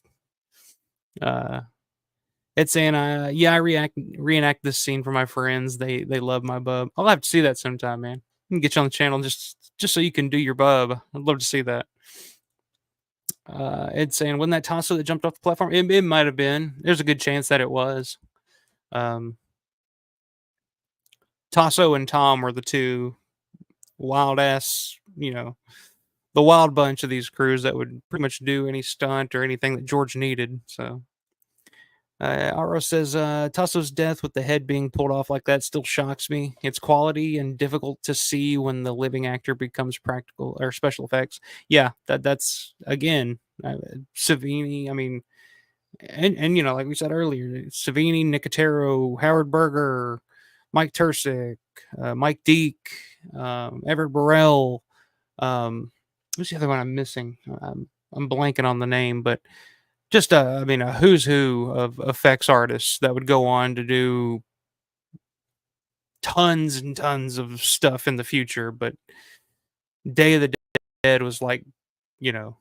It's saying, yeah, I reenact this scene for my friends. They love my bub. I'll have to see that sometime, man. I can get you on the channel just so you can do your bub. I'd love to see that. It's saying, wasn't that Tasso that jumped off the platform? It might have been. There's a good chance that it was. Tasso and Tom were the two wild ass, the wild bunch of these crews that would pretty much do any stunt or anything that George needed. So, Aro says, Tasso's death with the head being pulled off like that still shocks me. It's quality and difficult to see when the living actor becomes practical or special effects. Yeah, that's again, Savini. I mean, and like we said earlier, Savini, Nicotero, Howard Berger, Mike Tursick, Mike Deek, Everett Burrell. Who's the other one I'm missing? I'm blanking on the name, but just a who's who of effects artists that would go on to do tons and tons of stuff in the future. But Day of the Dead was like, they're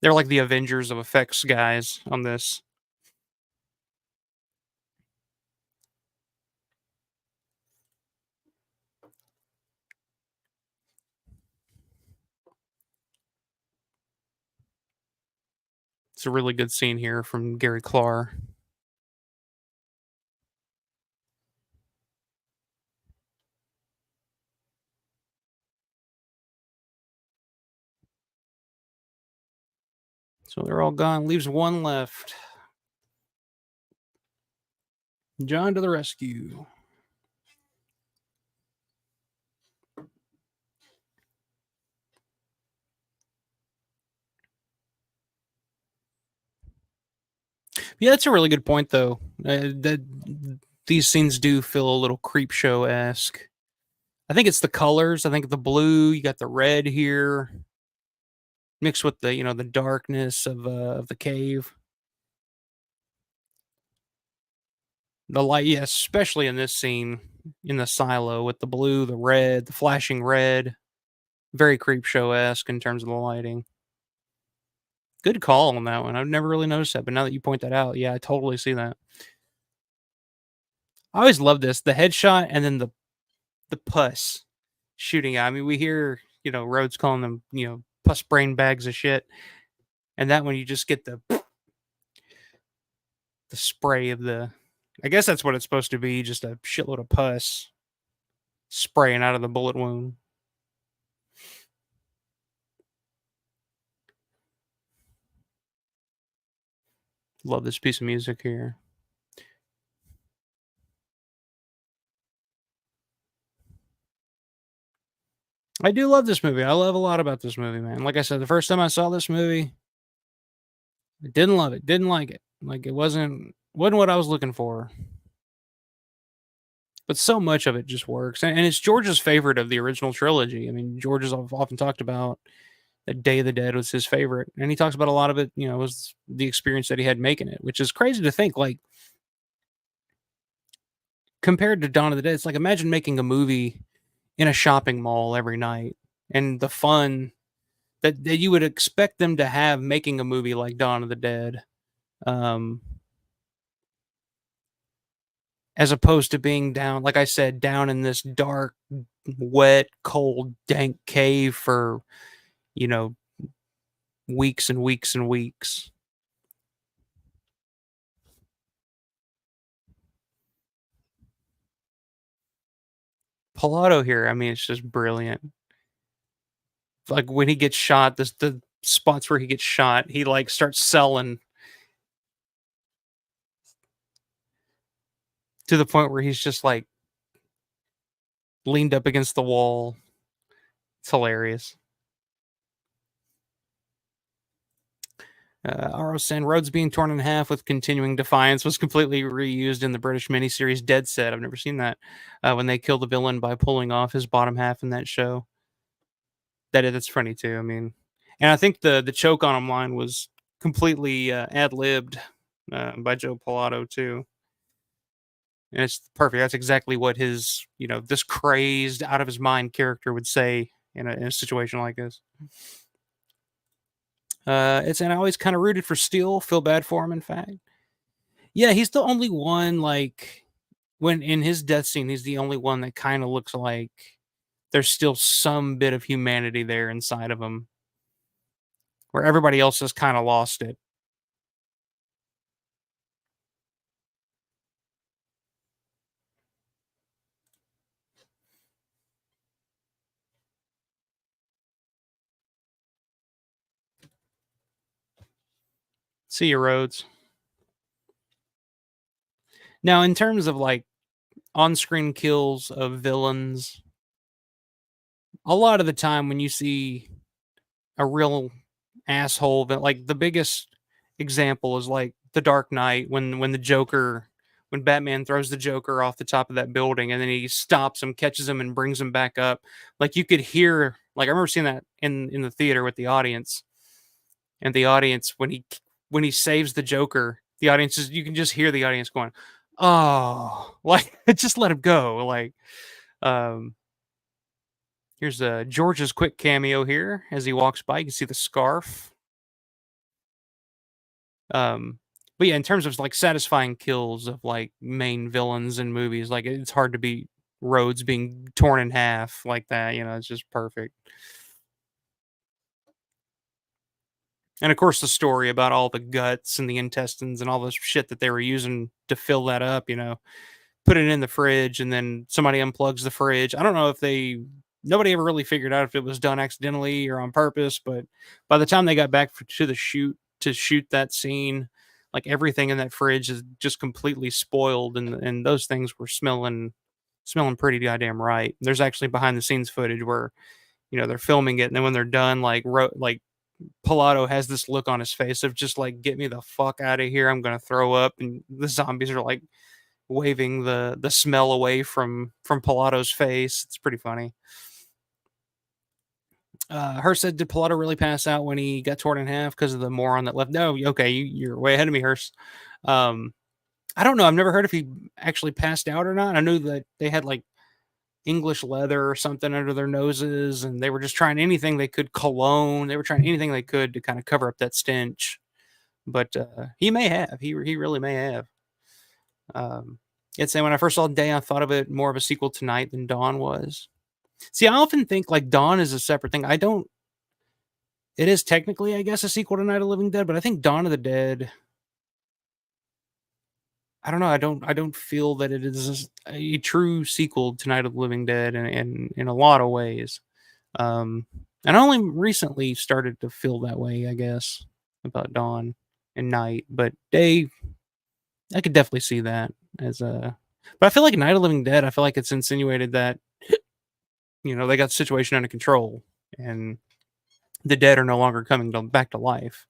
like the Avengers of effects guys on this. It's a really good scene here from Gary Clark. So they're all gone. Leaves one left. John to the rescue. Yeah, that's a really good point, though. That these scenes do feel a little creep show esque. I think it's the colors. I think the blue. You got the red here, mixed with the the darkness of the cave. The light, yeah, especially in this scene in the silo with the blue, the red, the flashing red. Very creep show esque in terms of the lighting. Good call on that one. I've never really noticed that, but now that you point that out, yeah, I totally see that. I always love this, the headshot and then the pus shooting out. I mean, we hear, Rhodes calling them, pus brain bags of shit. And that one you just get the spray of the. I guess that's what it's supposed to be, just a shitload of pus spraying out of the bullet wound. Love this piece of music here. I do love this movie. I love a lot about this movie, man. Like I said, the first time I saw this movie, I didn't love it. Didn't like it. Like it wasn't what I was looking for. But so much of it just works. And it's George's favorite of the original trilogy. I mean, George has often talked about that Day of the Dead was his favorite. And he talks about a lot of it, was the experience that he had making it, which is crazy to think. Like, compared to Dawn of the Dead, it's like imagine making a movie in a shopping mall every night and the fun that you would expect them to have making a movie like Dawn of the Dead. As opposed to being down, like I said, down in this dark, wet, cold, dank cave for, weeks and weeks and weeks. Pilato here, I mean, it's just brilliant. Like when he gets shot, the spots where he gets shot, he like starts selling to the point where he's just like leaned up against the wall. It's hilarious. Arosen, roads being torn in half with continuing defiance was completely reused in the British miniseries Dead Set. I've never seen that. When they kill the villain by pulling off his bottom half in that show. That's funny too. I mean, and I think the choke on him line was completely ad-libbed by Joe Pilato too. And it's perfect. That's exactly what his, this crazed, out of his mind character would say in a situation like this. And I always kind of rooted for Steele. Feel bad for him, in fact. Yeah, he's the only one, like, when in his death scene, he's the only one that kind of looks like there's still some bit of humanity there inside of him, where everybody else has kind of lost it. See you, Rhodes. Now, in terms of like on-screen kills of villains, a lot of the time when you see a real asshole, like the biggest example is like The Dark Knight when the Joker, when Batman throws the Joker off the top of that building and then he stops him, catches him, and brings him back up. Like you could hear, like I remember seeing that in the theater with the audience, and the audience when he saves the Joker, the audience is, you can just hear the audience going, "Oh, like just let him go." Like, here's George's quick cameo here as he walks by. You can see the scarf. But yeah, in terms of like satisfying kills of like main villains in movies, like it's hard to beat Rhodes being torn in half like that. It's just perfect. And of course, the story about all the guts and the intestines and all this shit that they were using to fill that up, put it in the fridge and then somebody unplugs the fridge. I don't know if nobody ever really figured out if it was done accidentally or on purpose, but by the time they got back to shoot that scene, like everything in that fridge is just completely spoiled, and those things were smelling pretty goddamn right. There's actually behind the scenes footage where they're filming it, and then when they're done, like Pilato has this look on his face of just like, get me the fuck out of here, I'm gonna throw up, and the zombies are like waving the smell away from Pilato's face. It's pretty funny. Hearst said, did Pilato really pass out when he got torn in half because of the moron that left? No, okay, you're way ahead of me, Hearst. I don't know. I've never heard if he actually passed out or not. I knew that they had like English leather or something under their noses, and they were just trying anything they could, cologne. They were trying anything they could to kind of cover up that stench. But he may have. He really may have. It's saying when I first saw Day, I thought of it more of a sequel to Night than Dawn was. See, I often think like Dawn is a separate thing. I don't it is technically, I guess, a sequel to Night of the Living Dead, but I think Dawn of the Dead, I don't know. I don't feel that it is a true sequel to Night of the Living Dead in a lot of ways. And I only recently started to feel that way, I guess, about Dawn and Night, but Day, I could definitely see that as a. But I feel like Night of the Living Dead, I feel like it's insinuated that they got the situation under control and the dead are no longer coming back to life.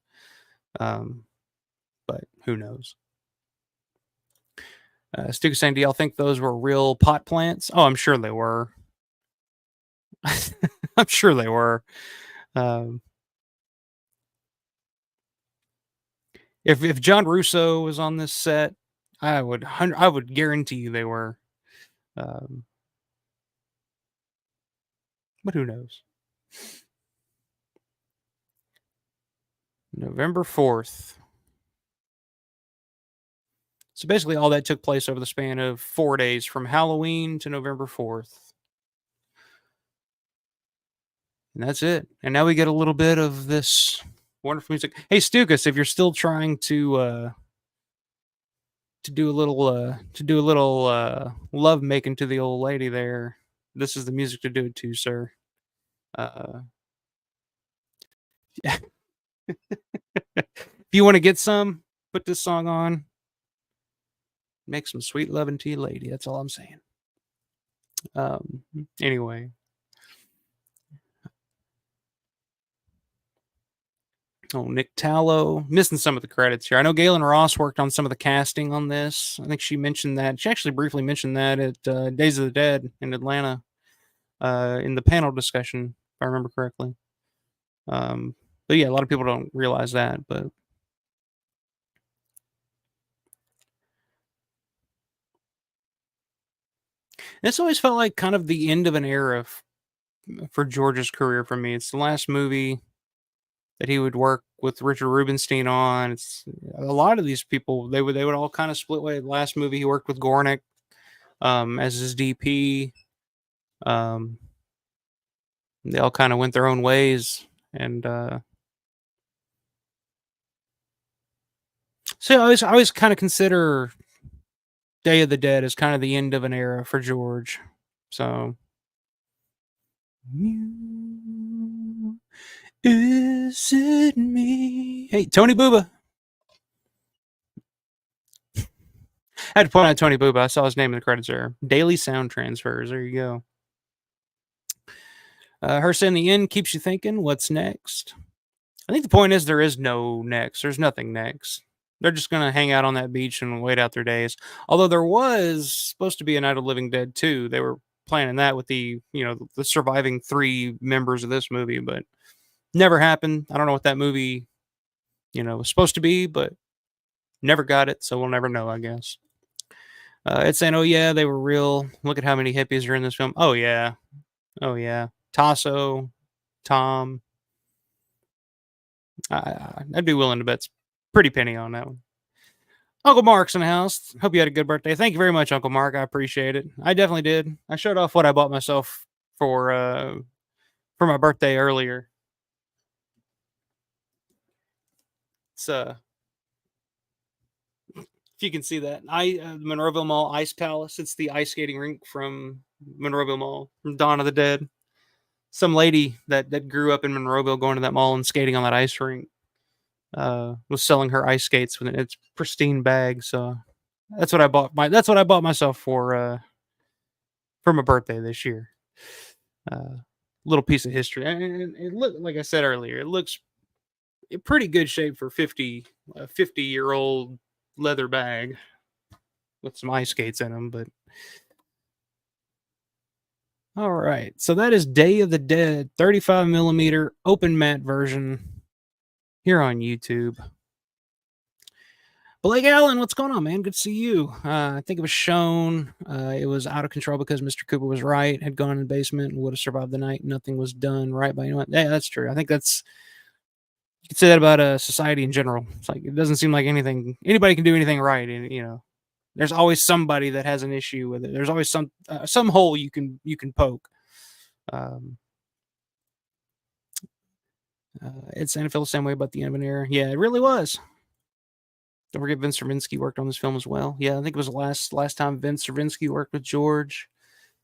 But who knows? Stu saying, do y'all think those were real pot plants? Oh, I'm sure they were. I'm sure they were. If John Russo was on this set, I would guarantee you they were. But who knows? November 4th. So basically all that took place over the span of 4 days from Halloween to November 4th. And that's it. And now we get a little bit of this wonderful music. Hey Stukas, if you're still trying to do a little love making to the old lady there, this is the music to do it to, sir. If you want to get some, put this song on. Make some sweet loving to your lady. That's all I'm saying. Anyway. Oh, Nick Tallow. Missing some of the credits here. I know Galen Ross worked on some of the casting on this. I think she mentioned that. She actually briefly mentioned that at Days of the Dead in Atlanta in the panel discussion, if I remember correctly. But yeah, a lot of people don't realize that. But this always felt like kind of the end of an era for George's career for me. It's the last movie that he would work with Richard Rubenstein on. It's a lot of these people, they would all kind of split way. The last movie he worked with Gornick as his DP. They all kind of went their own ways. And so I always kind of consider Day of the Dead as kind of the end of an era for George. So is it me? Hey, Tony Booba. I had to point out Tony Booba. I saw his name in the credits there. Daily Sound Transfers. There you go. Her saying the end keeps you thinking, what's next? I think the point is there is no next. There's nothing next. They're just going to hang out on that beach and wait out their days. Although there was supposed to be a Night of the Living Dead 2. They were planning that with the surviving 3 members of this movie, but never happened. I don't know what that movie, was supposed to be, but never got it. So we'll never know, I guess. It's saying, oh yeah, they were real. Look at how many hippies are in this film. Oh yeah. Tasso, Tom. I'd be willing to bet pretty penny on that one. Uncle Mark's in the house. Hope you had a good birthday. Thank you very much, Uncle Mark. I appreciate it. I definitely did. I showed off what I bought myself for my birthday earlier. It's if you can see that, Monroeville Mall Ice Palace. It's the ice skating rink from Monroeville Mall, from Dawn of the Dead. Some lady that grew up in Monroeville going to that mall and skating on that ice rink was selling her ice skates with its pristine bag. So that's what I bought myself for my birthday this year. Little piece of history. And it looked, like I said earlier, it looks in pretty good shape for a 50-year-old leather bag with some ice skates in them, but all right. So that is Day of the Dead 35 millimeter open matte version here on YouTube. Blake Allen, what's going on, man? Good to see you. I think it was shown it was out of control because Mr. Cooper was right, had gone in the basement and would have survived the night. Nothing was done right by anyone. Yeah, that's true. I think you could say that about society in general. It's like it doesn't seem like anybody can do anything right, and there's always somebody that has an issue with it. There's always some hole you can poke. Ed Santa felt the same way about the end of an era. Yeah, it really was. Don't forget Vince Stravinsky worked on this film as well. Yeah, I think it was the last time Vince Stravinsky worked with George.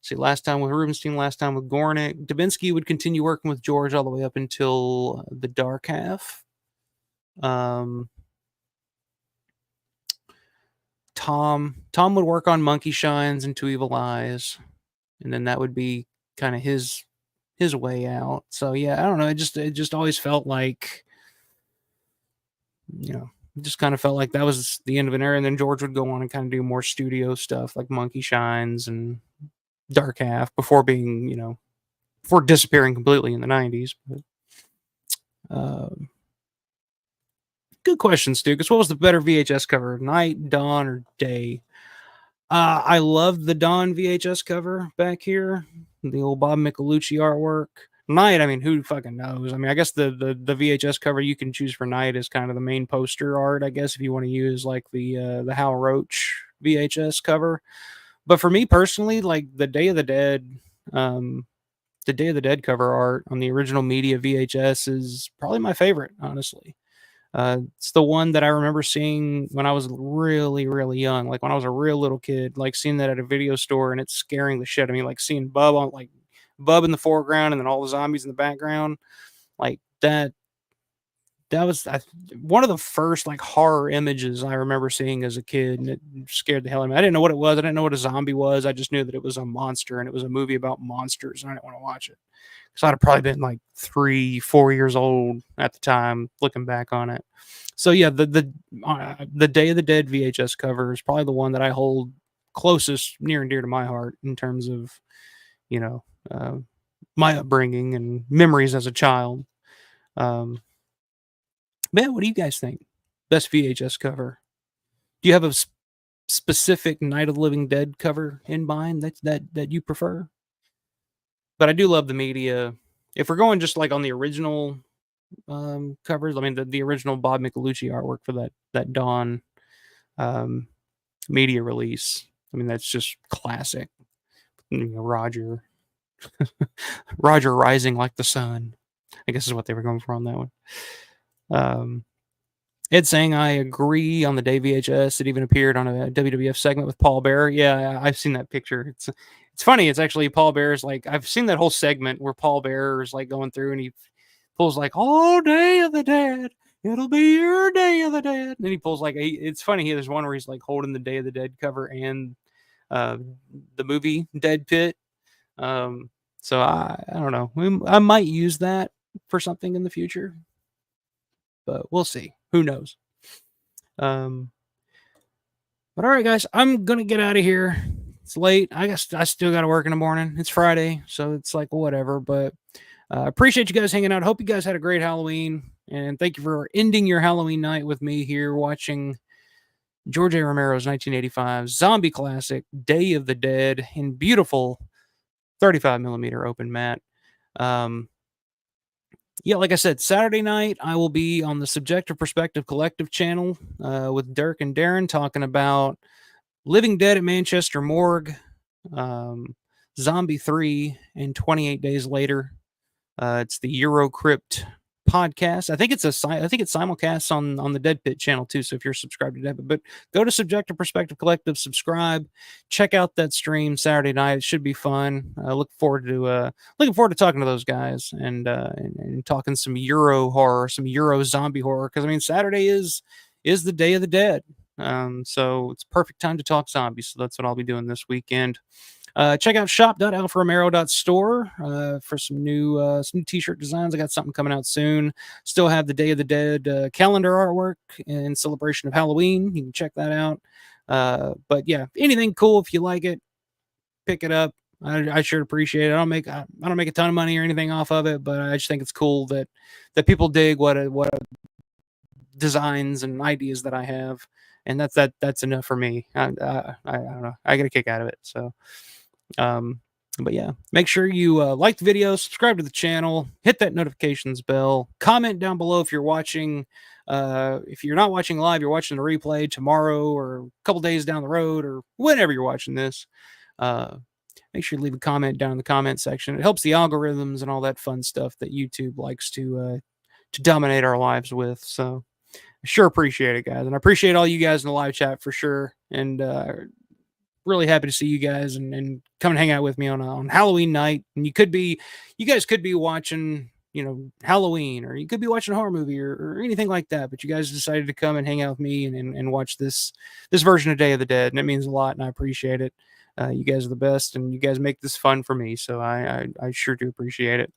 See, last time with Rubenstein, last time with Gornick. Davinsky would continue working with George all the way up until The Dark Half. Tom would work on Monkey Shines and Two Evil Eyes, and then that would be kind of his way out. So yeah, I don't know. It just always felt like, it just kind of felt like that was the end of an era. And then George would go on and kind of do more studio stuff like Monkey Shines and Dark Half before being, before disappearing completely in the 90s. But, good question, Stu. Because what was the better VHS cover, night, dawn, or day? I love the dawn VHS cover back here, the old Bob Michelucci artwork. Night, I mean, who fucking knows? I mean, I guess the VHS cover you can choose for night is kind of the main poster art, I guess, if you want to use like the Hal Roach VHS cover. But for me personally, like the Day of the Dead cover art on the original media VHS is probably my favorite, honestly. It's the one that I remember seeing when I was really, really young, like when I was a real little kid, like seeing that at a video store and it's scaring the shit out of me, like seeing Bub in the foreground and then all the zombies in the background, like that. That was one of the first like horror images I remember seeing as a kid, and it scared the hell out of me. I didn't know what it was. I didn't know what a zombie was. I just knew that it was a monster, and it was a movie about monsters, and I didn't want to watch it. So I'd have probably been like 3-4 years old at the time, looking back on it. So yeah, the Day of the Dead VHS cover is probably the one that I hold closest, near and dear to my heart in terms of, my upbringing and memories as a child. Man, what do you guys think? Best VHS cover? Do you have a specific Night of the Living Dead cover in mind that you prefer? But I do love the media. If we're going just like on the original covers, I mean the original Bob Michelucci artwork for that Dawn media release. I mean that's just classic. Roger rising like the sun, I guess is what they were going for on that one. Ed saying I agree on the Day VHS. It even appeared on a WWF segment with Paul Bearer. Yeah, I've seen that picture. It's funny. It's actually Paul Bearer's like I've seen that whole segment where Paul Bearer is like going through and he pulls like "Oh Day of the Dead, it'll be your Day of the Dead." And then he pulls like it's funny. There's one where he's like holding the Day of the Dead cover and the movie Dead Pit. So I don't know. I might use that for something in the future, but we'll see. Who knows? But all right, guys, I'm gonna get out of here. It's late. I guess I still got to work in the morning. It's Friday, so it's like whatever. But appreciate you guys hanging out. Hope you guys had a great Halloween, and thank you for ending your Halloween night with me here watching George A. Romero's 1985 zombie classic, Day of the Dead, in beautiful 35mm open matte. Yeah, like I said, Saturday night, I will be on the Subjective Perspective Collective channel with Dirk and Darren talking about Living Dead at Manchester Morgue, Zombie 3, and 28 Days Later. It's the Eurocrypt podcast. I think it's simulcast on the Dead Pit channel too. So if you're subscribed to Dead Pit, but go to Subjective Perspective Collective, subscribe, check out that stream Saturday night. It should be fun. Looking forward to talking to those guys and talking some Euro horror, some Euro zombie horror. Because I mean, Saturday is the Day of the Dead. So it's perfect time to talk zombies. So that's what I'll be doing this weekend. Check out shop.alpharomero.store for some new t-shirt designs. I got something coming out soon. Still have the Day of the Dead calendar artwork in celebration of Halloween. You can check that out. But yeah, anything cool if you like it, pick it up. I sure appreciate it. I don't make a ton of money or anything off of it, but I just think it's cool that people dig what designs and ideas that I have, and that's enough for me. I don't know. I get a kick out of it. So. But yeah, make sure you like the video, subscribe to the channel, hit that notifications bell, comment down below if you're watching. If you're not watching live, you're watching the replay tomorrow or a couple days down the road or whenever you're watching this. Make sure you leave a comment down in the comment section. It helps the algorithms and all that fun stuff that YouTube likes to dominate our lives with. So I sure appreciate it, guys, and I appreciate all you guys in the live chat for sure. And really happy to see you guys and come and hang out with me on Halloween night. And you guys could be watching, Halloween, or you could be watching a horror movie or anything like that. But you guys decided to come and hang out with me and watch this version of Day of the Dead, and it means a lot, and I appreciate it. You guys are the best, and you guys make this fun for me, so I sure do appreciate it.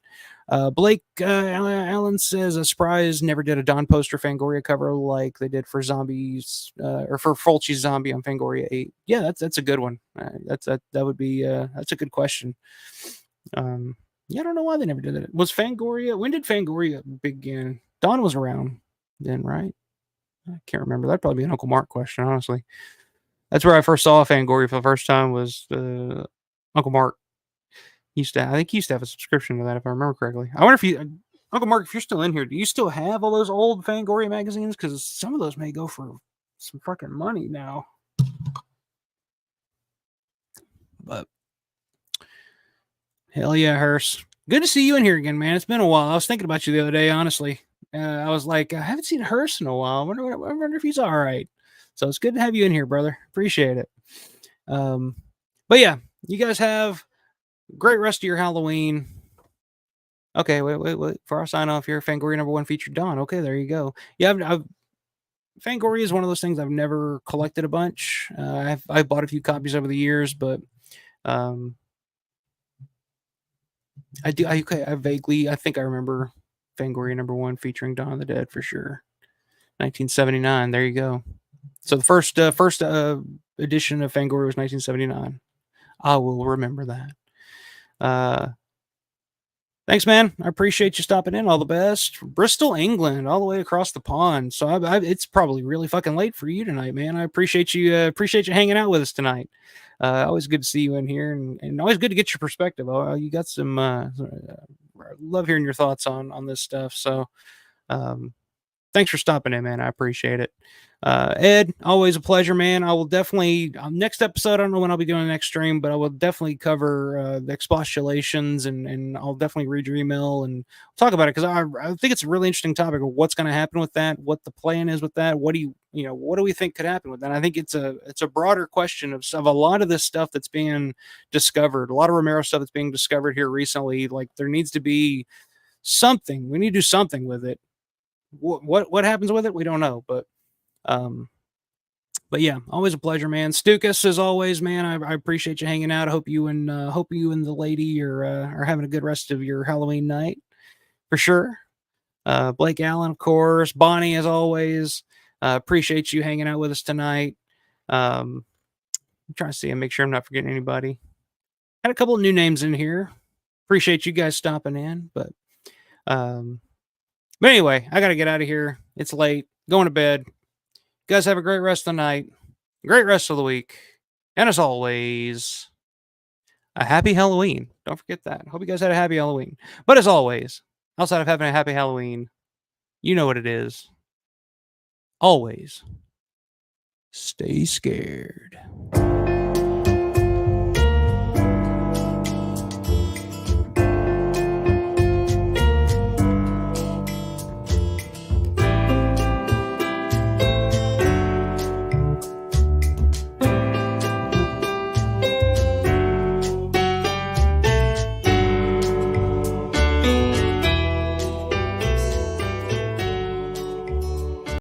Blake Allen says, Surprise never did a Don poster Fangoria cover like they did for Zombies, or for Fulci's Zombie on Fangoria 8. Yeah, that's a good one. That would be that's a good question. Yeah, I don't know why they never did it. Was Fangoria? When did Fangoria begin? Don was around then, right? I can't remember. That'd probably be an Uncle Mark question, honestly. That's where I first saw Fangoria for the first time. Was Uncle Mark I think he used to have a subscription to that, if I remember correctly. I wonder if Uncle Mark, if you're still in here, do you still have all those old Fangoria magazines? Because some of those may go for some fucking money now. But hell yeah, Hearst. Good to see you in here again, man. It's been a while. I was thinking about you the other day, honestly. I was like, I haven't seen Hearst in a while. I wonder if he's all right. So it's good to have you in here, brother. Appreciate it. But yeah, you guys have great rest of your Halloween. Okay, wait. Before I sign off here, Fangoria #1 featured Dawn. Okay, there you go. Yeah, Fangoria is one of those things I've never collected a bunch. I've bought a few copies over the years, but I think I remember Fangoria #1 featuring Dawn of the Dead for sure. 1979. There you go. So the first edition of Fangoria was 1979. I will remember that. Thanks, man. I appreciate you stopping in. All the best. From Bristol, England, all the way across the pond. So it's probably really fucking late for you tonight, man. I appreciate you hanging out with us tonight. Always good to see you in here, and always good to get your perspective. You got some. Love hearing your thoughts on this stuff. So, thanks for stopping in, man. I appreciate it. Ed, always a pleasure, man. I will definitely next episode. I don't know when I'll be doing the next stream, but I will definitely cover the expostulations, and I'll definitely read your email and talk about it, because I think it's a really interesting topic of what's going to happen with that, what the plan is with that, what do we think could happen with that. I think it's a broader question of a lot of this stuff that's being discovered, a lot of Romero stuff that's being discovered here recently. Like, there needs to be something. We need to do something with it. What happens with it, we don't know, but yeah, always a pleasure, man. Stukas, as always, man. I appreciate you hanging out. I hope you and the lady are having a good rest of your Halloween night, for sure. Blake Allen, of course. Bonnie, as always. Appreciate you hanging out with us tonight. I'm trying to see and make sure I'm not forgetting anybody. Had a couple of new names in here. Appreciate you guys stopping in, but anyway, I got to get out of here. It's late. Going to bed. You guys have a great rest of the night. Great rest of the week. And as always, a happy Halloween. Don't forget that. Hope you guys had a happy Halloween. But as always, outside of having a happy Halloween, you know what it is. Always stay scared.